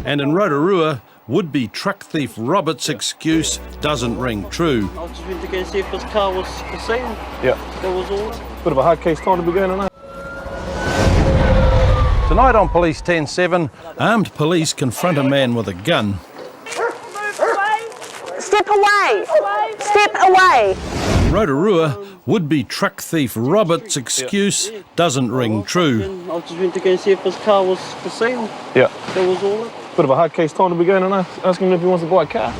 And in Rotorua, would-be truck thief Robert's excuse doesn't ring true. I just went to go see if his car was for sale. Yeah. That was all. Bit of a hard case time to be going on. Tonight on Police 10-7, armed police confront a man with a gun. Step away! Step away! In Rotorua, would-be truck thief Robert's excuse doesn't ring true. I just went to go see if his car was for sale. Yeah. That was all. Bit of a hard case time to be going on, asking him if he wants to buy a car.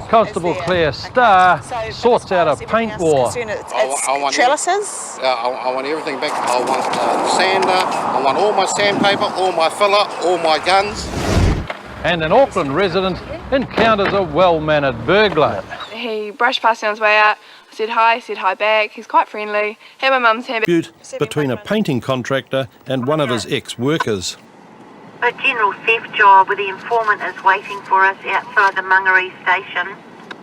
Constable Claire Starr sorts out a paint war. It's trellises. I want everything back. I want sander, I want all my sandpaper, all my filler, all my guns. And an Auckland resident encounters a well-mannered burglar. He brushed past me on his way out. I said hi back. He's quite friendly. Had my mum's handbag. Dispute between a painting contractor and one of his ex-workers. A general theft job where the informant is waiting for us outside the Mangere station.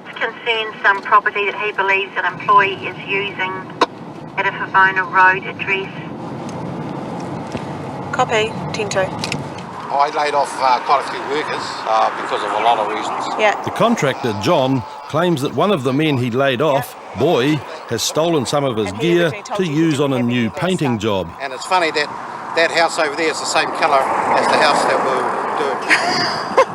It concerns some property that he believes an employee is using at a Favona Road address. Copy, 10-2. I laid off quite a few workers because of a lot of reasons. Yeah. The contractor, John, claims that one of the men he laid off, Boy, has stolen some of his gear to use on a new painting job. And it's funny that that house over there is the same colour as the house that we're doing.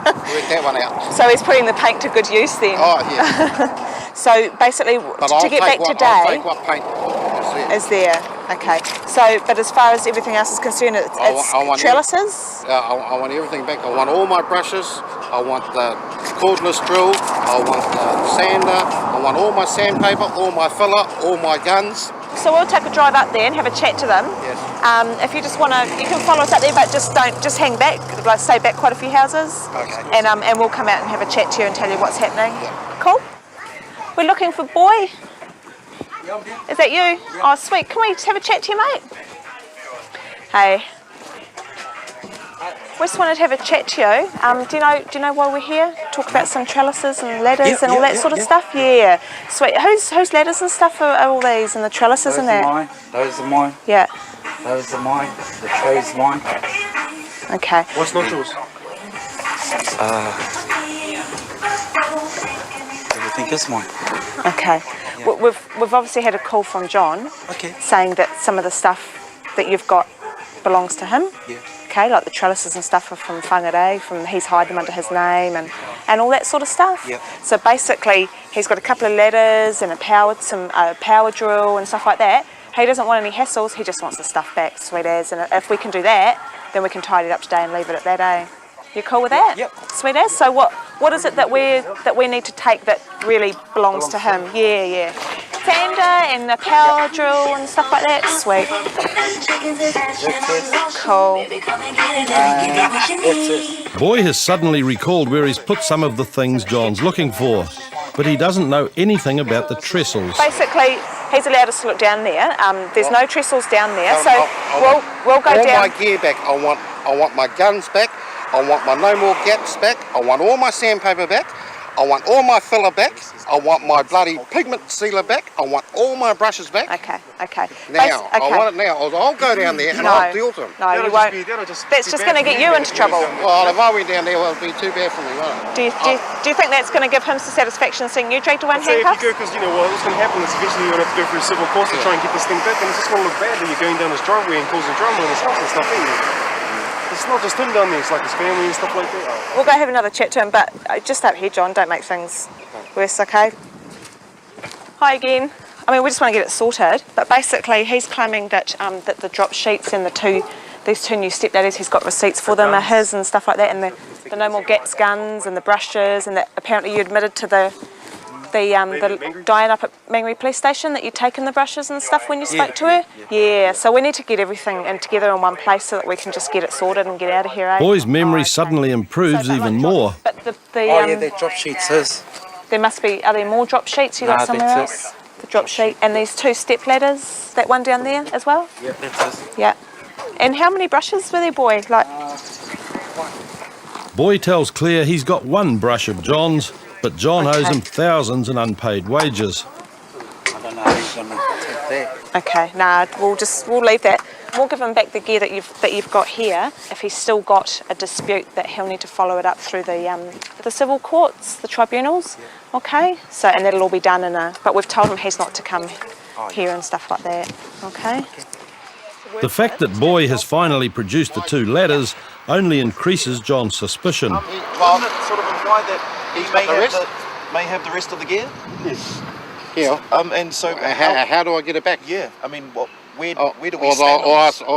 Work that one out. So he's putting the paint to good use then. Oh, yeah. So basically, But to get back I'll today, take what paint is there. Okay. So, but as far as everything else is concerned, it's I want trellises? I want everything back. I want all my brushes. I want the cordless drill. I want the sander. I want all my sandpaper, all my filler, all my guns. So we'll take a drive up there and have a chat to them. Yes. If you just want to, you can follow us up there, but just hang back. Like stay back quite a few houses. Okay. And we'll come out and have a chat to you and tell you what's happening. Yeah. Cool. We're looking for Boy. Is that you? Oh, sweet. Can we just have a chat to you, mate? Hey. We just wanted to have a chat to you. Do you know why we're here? Talk about some trellises and ladders and all that sort of stuff. Yeah. Sweet. Whose ladders and stuff are all these and the trellises and that? Mine. Those are mine. Yeah. Those are mine. The tray's mine. Okay. What's not yours? Everything is mine. Okay. Yeah. We've obviously had a call from John. Okay. Saying that some of the stuff that you've got belongs to him. Yeah. Okay, like the trellises and stuff are from Whangarei, he's hired them under his name and all that sort of stuff. Yep. So basically, he's got a couple of ladders and a power drill and stuff like that. He doesn't want any hassles, he just wants the stuff back, sweet as. And if we can do that, then we can tidy it up today and leave it at that, eh? You cool with that? Yep. Sweet as. So what is it that we need to take that really belongs to him? Yeah. Sander and the power drill and stuff like that. Sweet. Cool. Boy has suddenly recalled where he's put some of the things John's looking for, but he doesn't know anything about the trestles. Basically, he's allowed us to look down there. There's no trestles down there, so we'll go down. All my gear back. I want my guns back. I want my no more gaps back. I want all my sandpaper back. I want all my filler back. I want my bloody pigment sealer back. I want all my brushes back. Okay. Now, I want it now. I'll go down there and I'll deal to them. No, you won't. That's just going to get you into trouble. Well, if I went down there, well, it'd be too bad for me, won't it? Do you think that's going to give him some satisfaction seeing you dragged to one handcuff? If you go, because you know what's going to happen is eventually you're going to have to go through a civil course to try and get this thing back, and it's just going to look bad that you're going down this driveway and causing drama in his house and stuff, ain't it? It's not just him down there, it's like his family and stuff like that. We'll go have another chat to him, but just up here, John, don't make things worse, okay? Hi again. I mean, we just want to get it sorted, but basically he's claiming that that the drop sheets and these two new step ladders, he's got receipts for them, are his and stuff like that, and the no more gaps guns and the brushes, and that apparently you admitted to the Diane up at Mangere Police Station that you'd taken the brushes and stuff when you spoke to her? Yeah, so we need to get everything together in one place so that we can just get it sorted and get out of here, eh? Boy's memory suddenly improves even more. But the drop sheets is. There must be, are there more drop sheets you got somewhere else? The drop sheet, and these two step ladders, that one down there as well? Yeah, that's it. Yeah. And how many brushes were there, Boy? Boy tells Claire he's got one brush of John's, but John owes him thousands in unpaid wages. I don't know who's going to take that. Okay, nah, we'll leave that. We'll give him back the gear that you've got here. If he's still got a dispute, that he'll need to follow it up through the civil courts, the tribunals. Yeah. Okay, so and that'll all be done but we've told him he's not to come here and stuff like that. Okay. The fact that Boy has finally produced the two ladders only increases John's suspicion. Doesn't it sort of imply that he may have the rest of the gear? Yes. Yeah. And so how do I get it back? Yeah. I mean, where do we stand?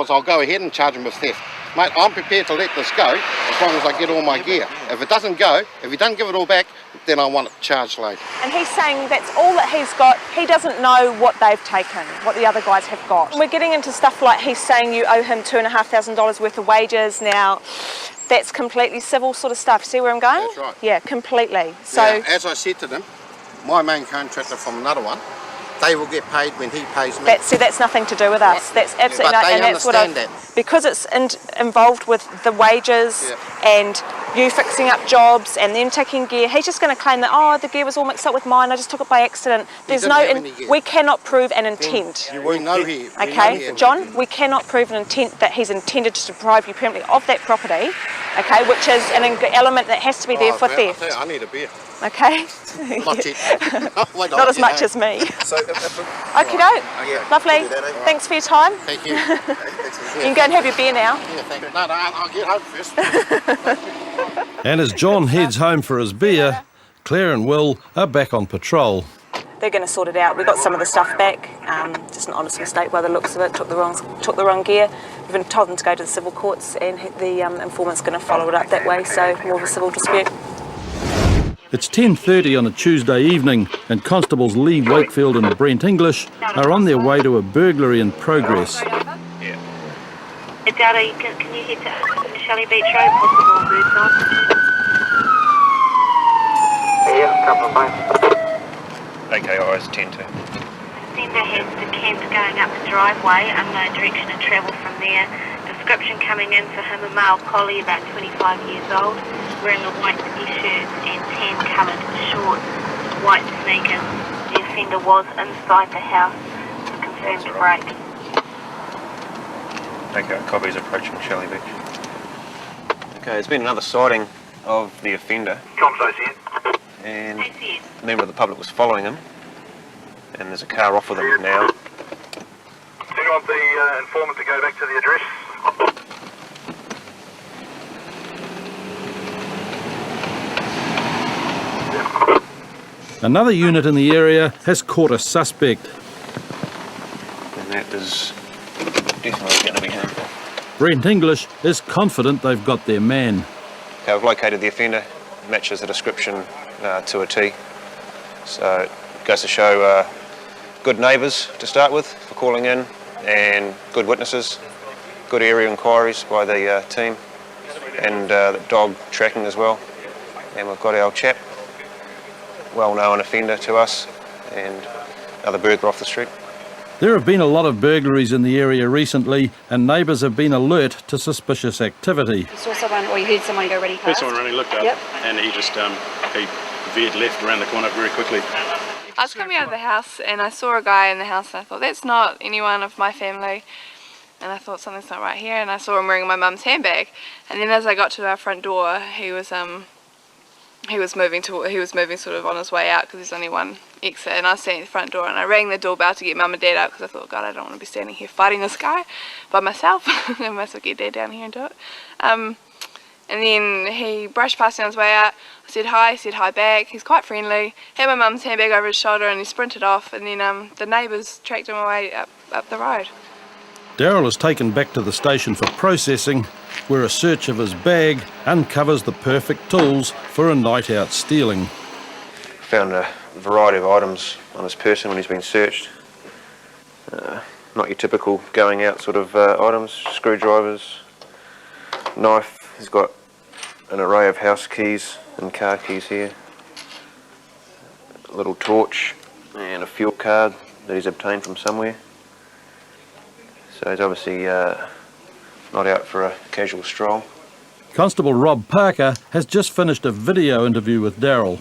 I'll go ahead and charge him with theft. Mate, I'm prepared to let this go as long as I get all my gear. If it doesn't go, if he doesn't give it all back, then I want it charged later. And he's saying that's all that he's got. He doesn't know what they've taken, what the other guys have got. We're getting into stuff like he's saying you owe him $2,500 worth of wages. Now, that's completely civil sort of stuff. See where I'm going? That's right. Yeah, completely. So, now, as I said to them, my main contractor from another one, they will get paid when he pays me. That's nothing to do with us. That's absolutely but they and that's understand that. Because it's involved with the wages and you fixing up jobs and them taking gear. He's just going to claim that the gear was all mixed up with mine. I just took it by accident. There's we cannot prove an intent. You won't know here. Okay, John, we cannot prove an intent that he's intended to deprive you permanently of that property okay, which is an element that has to be there for theft. I need a beer. Okay? Not cheap. Not as much as me. So, Okie doke. Lovely. Thanks for your time. Thank you. You can go and have your beer now. Yeah, thank you. No, I'll get home first. And as John heads home for his beer, Claire and Will are back on patrol. They're going to sort it out. We got some of the stuff back. Just an honest mistake by the looks of it. Took the wrong gear. We've been told them to go to the civil courts, and the informant's going to follow it up that way. So more of a civil dispute. It's 10:30 on a Tuesday evening, and Constables Lee Wakefield and Brent English are on their way to a burglary in progress. Dada, can you head to Shelley Beach Road, possible Birdside? Yeah, couple of miles. Okay, eyes 10-2. Offender has decamped going up the driveway, unknown direction of travel from there. Description coming in for him, a male collie about 25 years old, wearing a white t-shirt and tan-coloured shorts, white sneakers. The offender was inside the house, confirmed to break. Okay, copy's approaching Shelley Beach. Okay, there's been another sighting of the offender. And a member of the public was following him, and there's a car off with him now. Do you want the informant to go back to the address? Another unit in the area has caught a suspect. And that is definitely going to be him. Brent English is confident they've got their man. Okay, we've located the offender, matches the description to a T. So it goes to show good neighbours to start with for calling in, and good witnesses, good area inquiries by the team, and the dog tracking as well. And we've got our chap, well-known offender to us, and another burglar off the street. There have been a lot of burglaries in the area recently, and neighbours have been alert to suspicious activity. You saw someone, or you heard someone go running past? Heard someone running, looked up, yep. And he just he veered left around the corner very quickly. I was coming out of the house and I saw a guy in the house and I thought, that's not anyone of my family. And I thought, something's not right here, and I saw him wearing my mum's handbag. And then as I got to our front door, he was moving sort of on his way out, because there's only one exit, and I was standing at the front door, and I rang the doorbell to get mum and dad out, because I thought, God, I don't want to be standing here fighting this guy by myself. I must well get dad down here and do it. And then he brushed past me on his way out. I said hi back. He's quite friendly. Had my mum's handbag over his shoulder, and he sprinted off, and then the neighbours tracked him away up the road. Daryl is taken back to the station for processing, where a search of his bag uncovers the perfect tools for a night out stealing. Found a variety of items on his person when he's been searched. Not your typical going out sort of items, screwdrivers, knife. He's got an array of house keys and car keys here. A little torch and a fuel card that he's obtained from somewhere. So he's obviously not out for a casual stroll. Constable Rob Parker has just finished a video interview with Daryl.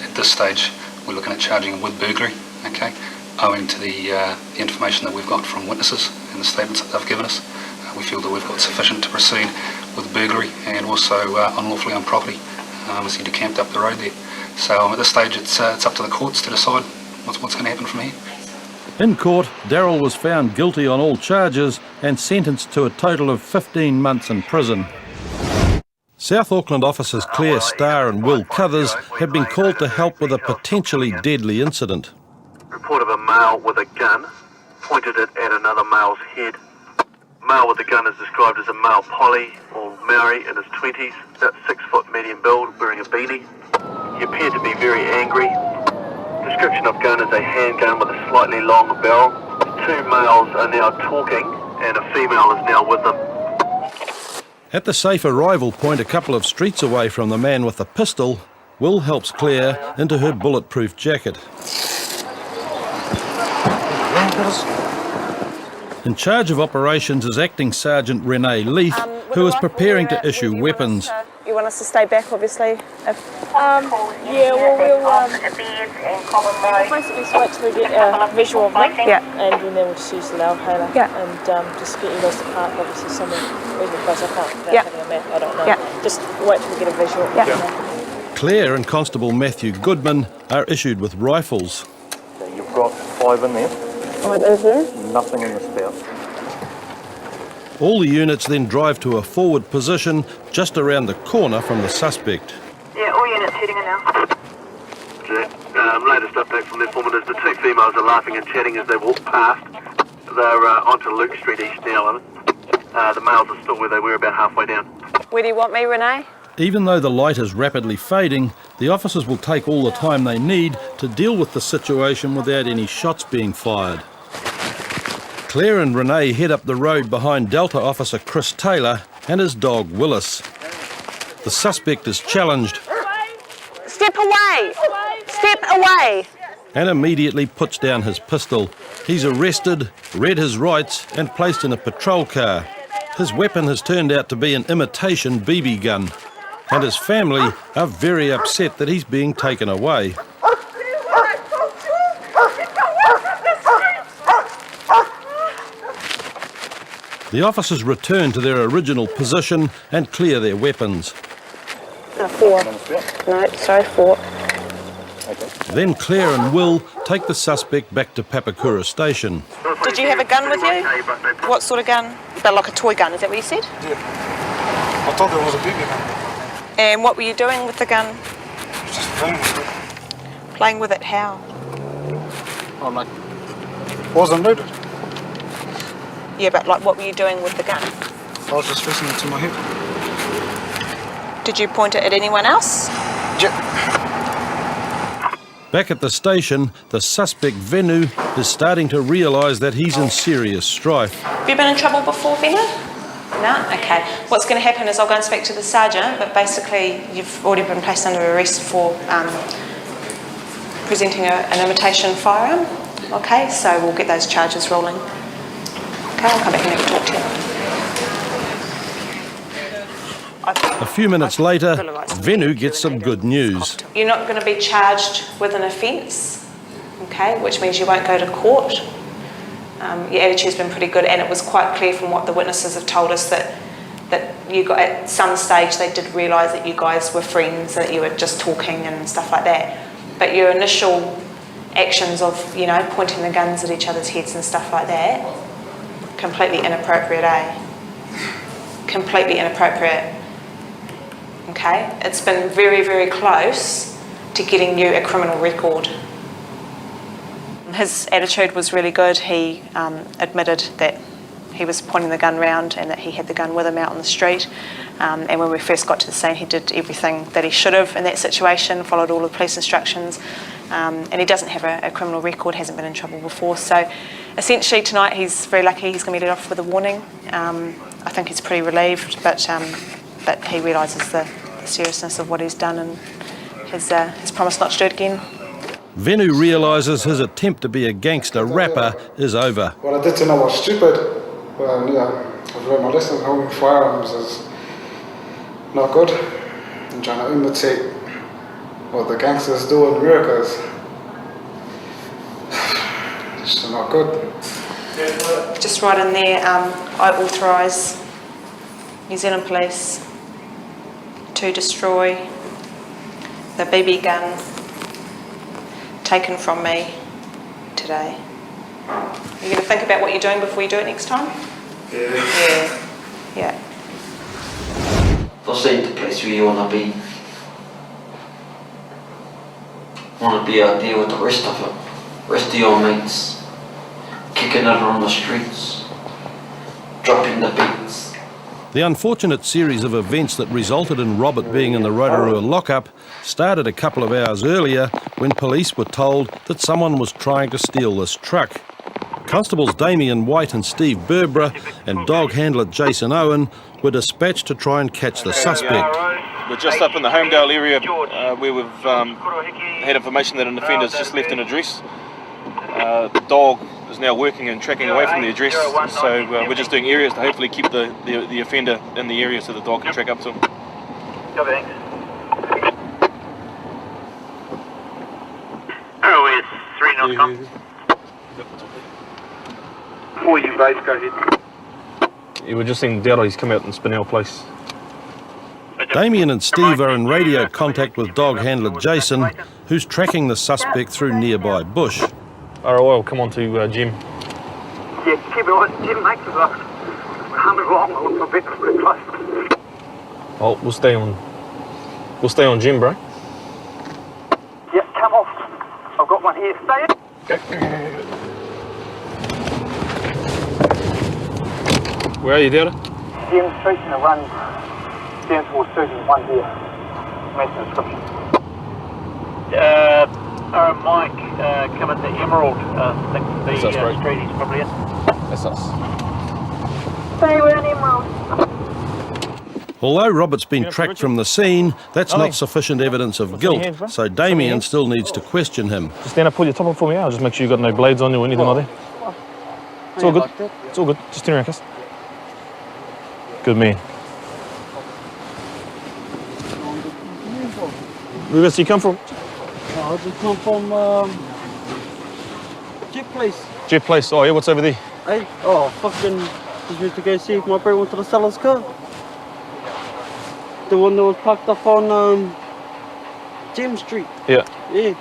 At this stage, we're looking at charging him with burglary, okay, owing to the information that we've got from witnesses and the statements that they've given us. We feel that we've got sufficient to proceed with burglary and also unlawfully on property, as he decamped up the road there. So at this stage, it's up to the courts to decide what's going to happen from here. In court, Daryl was found guilty on all charges and sentenced to a total of 15 months in prison. South Auckland officers Claire Starr and Will Cuthers have been called to help with a potentially deadly incident. Report of a male with a gun, pointed it at another male's head. Male with the gun is described as a male Polly or Maori in his 20s, about 6 foot medium build, wearing a beanie. He appeared to be very angry. Description of gun is a handgun with a slightly long barrel. 2 males are now talking and a female is now with them. At the safe arrival point a couple of streets away from the man with the pistol, Will helps Claire into her bulletproof jacket. In charge of operations is Acting Sergeant Renee Leaf, who is preparing to issue weapons. You want us to stay back, obviously? Yeah, well, we'll basically just wait till we get a visual of them. Yeah. And then we'll just use the loudhailer. Yeah. And just get you guys to park, obviously, somewhere reasonable place. I can't, without Yeah. having a map, I don't know. Yeah. Just wait till we get a visual. Yeah. Claire and Constable Matthew Goodman are issued with rifles. You've got 5 in there. Nothing in the spout. All the units then drive to a forward position just around the corner from the suspect. Yeah, all units heading in now. Latest update from the informant is the 2 females are laughing and chatting as they walk past. They're onto Luke Street East now. The males are still where they were, about halfway down. Where do you want me, Renee? Even though the light is rapidly fading, the officers will take all the time they need to deal with the situation without any shots being fired. Claire and Renee head up the road behind Delta officer Chris Taylor and his dog Willis. The suspect is challenged Step away! Step away! and immediately puts down his pistol. He's arrested, read his rights and placed in a patrol car. His weapon has turned out to be an imitation BB gun, and his family are very upset that he's being taken away. The officers return to their original position and clear their weapons. 4. No, sorry, 4. Then Claire and Will take the suspect back to Papakura Station. Did you have a gun with you? What sort of gun? But like a toy gun, is that what you said? Yeah. I thought there was a BB gun. And what were you doing with the gun? Just playing with it. Playing with it how? I'm like, wasn't loaded. Yeah, but like what were you doing with the gun? I was just facing it to my hip. Did you point it at anyone else? Yeah. Back at the station, the suspect Venu is starting to realise that he's in serious strife. Have you been in trouble before, Venu? No? Okay. What's going to happen is I'll go and speak to the sergeant, but basically you've already been placed under arrest for presenting an imitation firearm. Okay, so we'll get those charges rolling. Okay, I'll come back and have a talk to you. A few minutes later, Venu gets some good news. You're not going to be charged with an offence, okay, which means you won't go to court. Your attitude's been pretty good, and it was quite clear from what the witnesses have told us that you got at some stage they did realise that you guys were friends, that you were just talking and stuff like that. But your initial actions of, you know, pointing the guns at each other's heads and stuff like that, completely inappropriate, eh? Completely inappropriate. Okay, it's been very, very close to getting you a criminal record. His attitude was really good. He admitted that he was pointing the gun round and that he had the gun with him out on the street. And when we first got to the scene, he did everything that he should have in that situation, followed all the police instructions. And he doesn't have a criminal record, hasn't been in trouble before. So essentially tonight he's very lucky he's going to be let off with a warning. I think he's pretty relieved, but he realises the seriousness of what he's done and has promised not to do it again. Venu realises his attempt to be a gangster rapper is over. What I did to know was stupid. Well, yeah, I've learned my lesson. Holding firearms is not good. I'm trying to imitate what the gangsters do in America. It's just not good. Just right in there, I authorise New Zealand Police to destroy the BB gun taken from me today. You're going to think about what you're doing before you do it next time? Yeah. This ain't the place where you want to be. Want to be out there with the rest of it. Rest of your mates. Kicking it on the streets. Dropping the beats. The unfortunate series of events that resulted in Robert being in the Rotorua lockup started a couple of hours earlier when police were told that someone was trying to steal this truck. Constables Damien White and Steve Burbra and dog handler Jason Owen were dispatched to try and catch the suspect. We're just up in the Homedale area where we've had information that an offender's just left an address. The dog is now working and tracking away from the address, so we're just doing areas to hopefully keep the offender in the area so the dog can track up to him. Copy, thanks. ROS 3 knots, com. For you, base, go ahead. You were just seeing Dowler, he's come out in Spinell Place. Damien and Steve are in radio contact with dog handler Jason, who's tracking the suspect through nearby bush. ROL, come on to Jim. Yeah, keep it on, Jim, mate, because I'm 100 long, I look for a bit close. Oh, we'll stay on Jim, bro. Yep, come off. I've got one here. Stay in. Where are you, Dowler? Jim Street and it runs down towards Susan, one here. Match the description. Mike, coming to Emerald. I think the That's us, bro. street is probably in. That's us. Stay we're in Emerald. Although Robert's been tracked from the scene, that's not sufficient evidence of guilt, so Damien still needs to question him. Just stand up, pull your top up for me. I'll just make sure you've got no blades on you or anything like that. It's all good. It's all good. Just turn around, Cass. Good man. Where else do you come from? I just come from Jet Place. Jet Place. Oh, yeah, what's over there? Hey, oh, fucking, just went to go see if my brother went to the seller's car. The one that was parked up on James Street. Yeah. Yeah.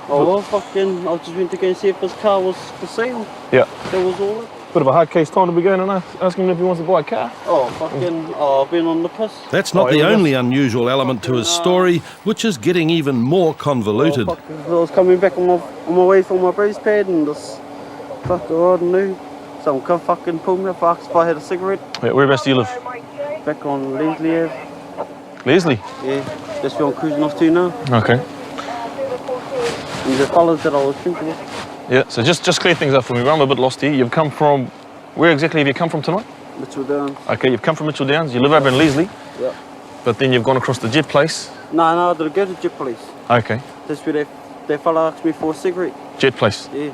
Oh, well, fucking, I just went to go see if his car was for sale. Yeah. That was all it. Bit of a hard case time to be going and asking him if he wants to buy a car. Oh, fucking, I've been on the piss. That's not the only unusual element to his story, which is getting even more convoluted. I was coming back on my way from my brace pad and this fucking, I don't know, some come fucking pull me up, asked if I had a cigarette. Wait, whereabouts do you live? Back on Leslie Ave. Leslie? Yeah, that's where I'm cruising off to now. Okay. And the fellas that I was drinking with. Yeah, so just clear things up for me. I'm a bit lost here. You've come from... Where exactly have you come from tonight? Mitchell Downs. Okay, you've come from Mitchell Downs. You live over in Leslie. Yeah. But then you've gone across the Jet Place. No, I didn't go to Jet Place. Okay. That's where that fella asked me for a cigarette. Jet Place. Yeah.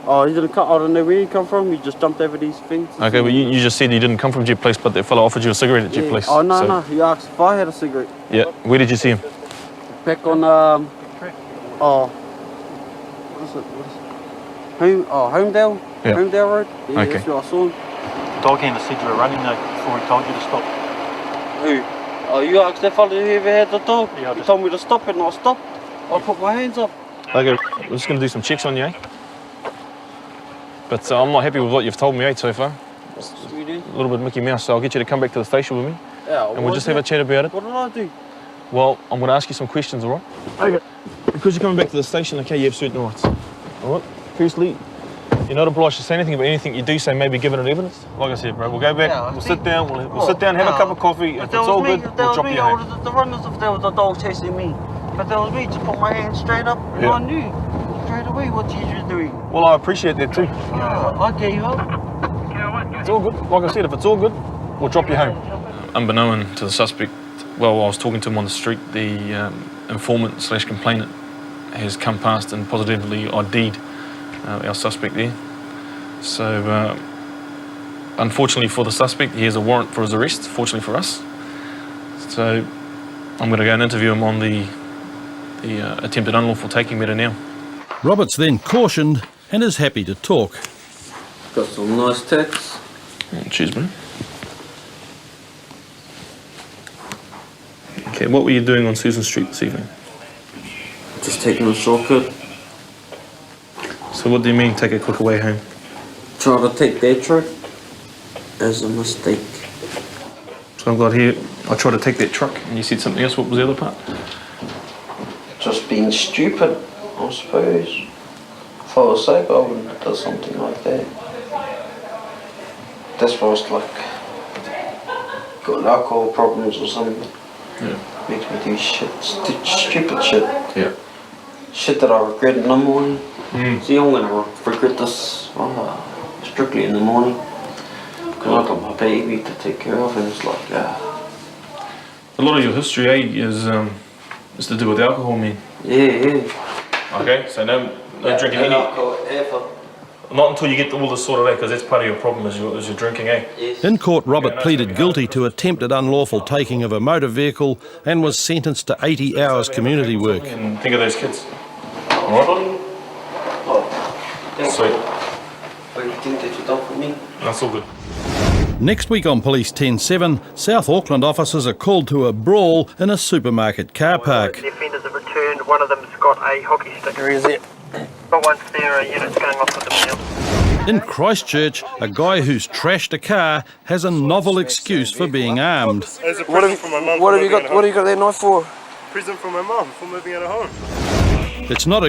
Oh, he didn't come. I don't know where he come from. He just jumped over these things. Okay, well, you just said you didn't come from Jet Place, but that fella offered you a cigarette at Jet Yeah. Place. Oh, no, so, no. He asked if I had a cigarette. Yeah. Where did you see him? Back on, what is it? Homedale? Yeah. Homedale Road? Yeah, Okay. that's where I saw him. Dog handler said you were running though before he told you to stop. Who? Oh, you asked that fella who ever had the dog? Yeah, he told me to stop and I stopped. I put my hands up. Okay, we're just going to do some checks on you, eh? But I'm not happy with what you've told me, eh, so far. It's a little bit Mickey Mouse, so I'll get you to come back to the station with me. Yeah, and we'll just have a chat about it. What did I do? Well, I'm going to ask you some questions, all right? Okay. Because you're coming back to the station, okay, you have certain rights. All right? Firstly, you're not obliged to say anything, but anything you do say may be given as evidence. Like I said, bro, we'll go back, we'll sit down, we'll sit down, have a cup of coffee. If it's all good, we'll drop you home. The runners if there was a dog chasing me. But that was me, just put my hands straight up and I knew straight away what you were doing. Well, I appreciate that too. Yeah, I gave up. It's all good. Like I said, if it's all good, we'll drop you home. Unbeknown to the suspect, well, I was talking to him on the street, the informant/complainant has come past and positively ID'd our suspect there. So, unfortunately for the suspect, he has a warrant for his arrest, fortunately for us. So, I'm going to go and interview him on the attempted unlawful taking matter now. Robert's then cautioned and is happy to talk. Got some nice tats. Cheers, man. Okay, what were you doing on Susan Street this evening? Just taking a shortcut. So what do you mean, take a quicker way home? Try to take that truck as a mistake. So I've got here, I tried to take that truck, and you said something else. What was the other part? Just being stupid, I suppose. If I was sober, I wouldn't have done something like that. That's why I was like, got alcohol problems or something. Yeah. Makes me do shit, stupid shit. Yeah. Shit that I regret in the morning. Mm. See, I'm gonna regret this strictly in the morning. Because I got my baby to take care of, and it's like, A lot of your history, eh, is to do with alcohol, man. Yeah. Okay, so no drinking any. alcohol ever. Not until you get all this sorted out, because that's part of your problem is your drinking, eh? In court, Robert pleaded guilty to attempted unlawful taking of a motor vehicle and was sentenced to 80 hours community work. And think of those kids. Alright? Sweet. That's all good. Next week on Police 10-7, South Auckland officers are called to a brawl in a supermarket car park. The offenders have returned. One of them's got a hockey stick. Where is it? But once their unit's going off with the mail. In Christchurch, a guy who's trashed a car has a novel excuse for being armed. What have you got that knife for? Present for my mum for moving out of home. It's not a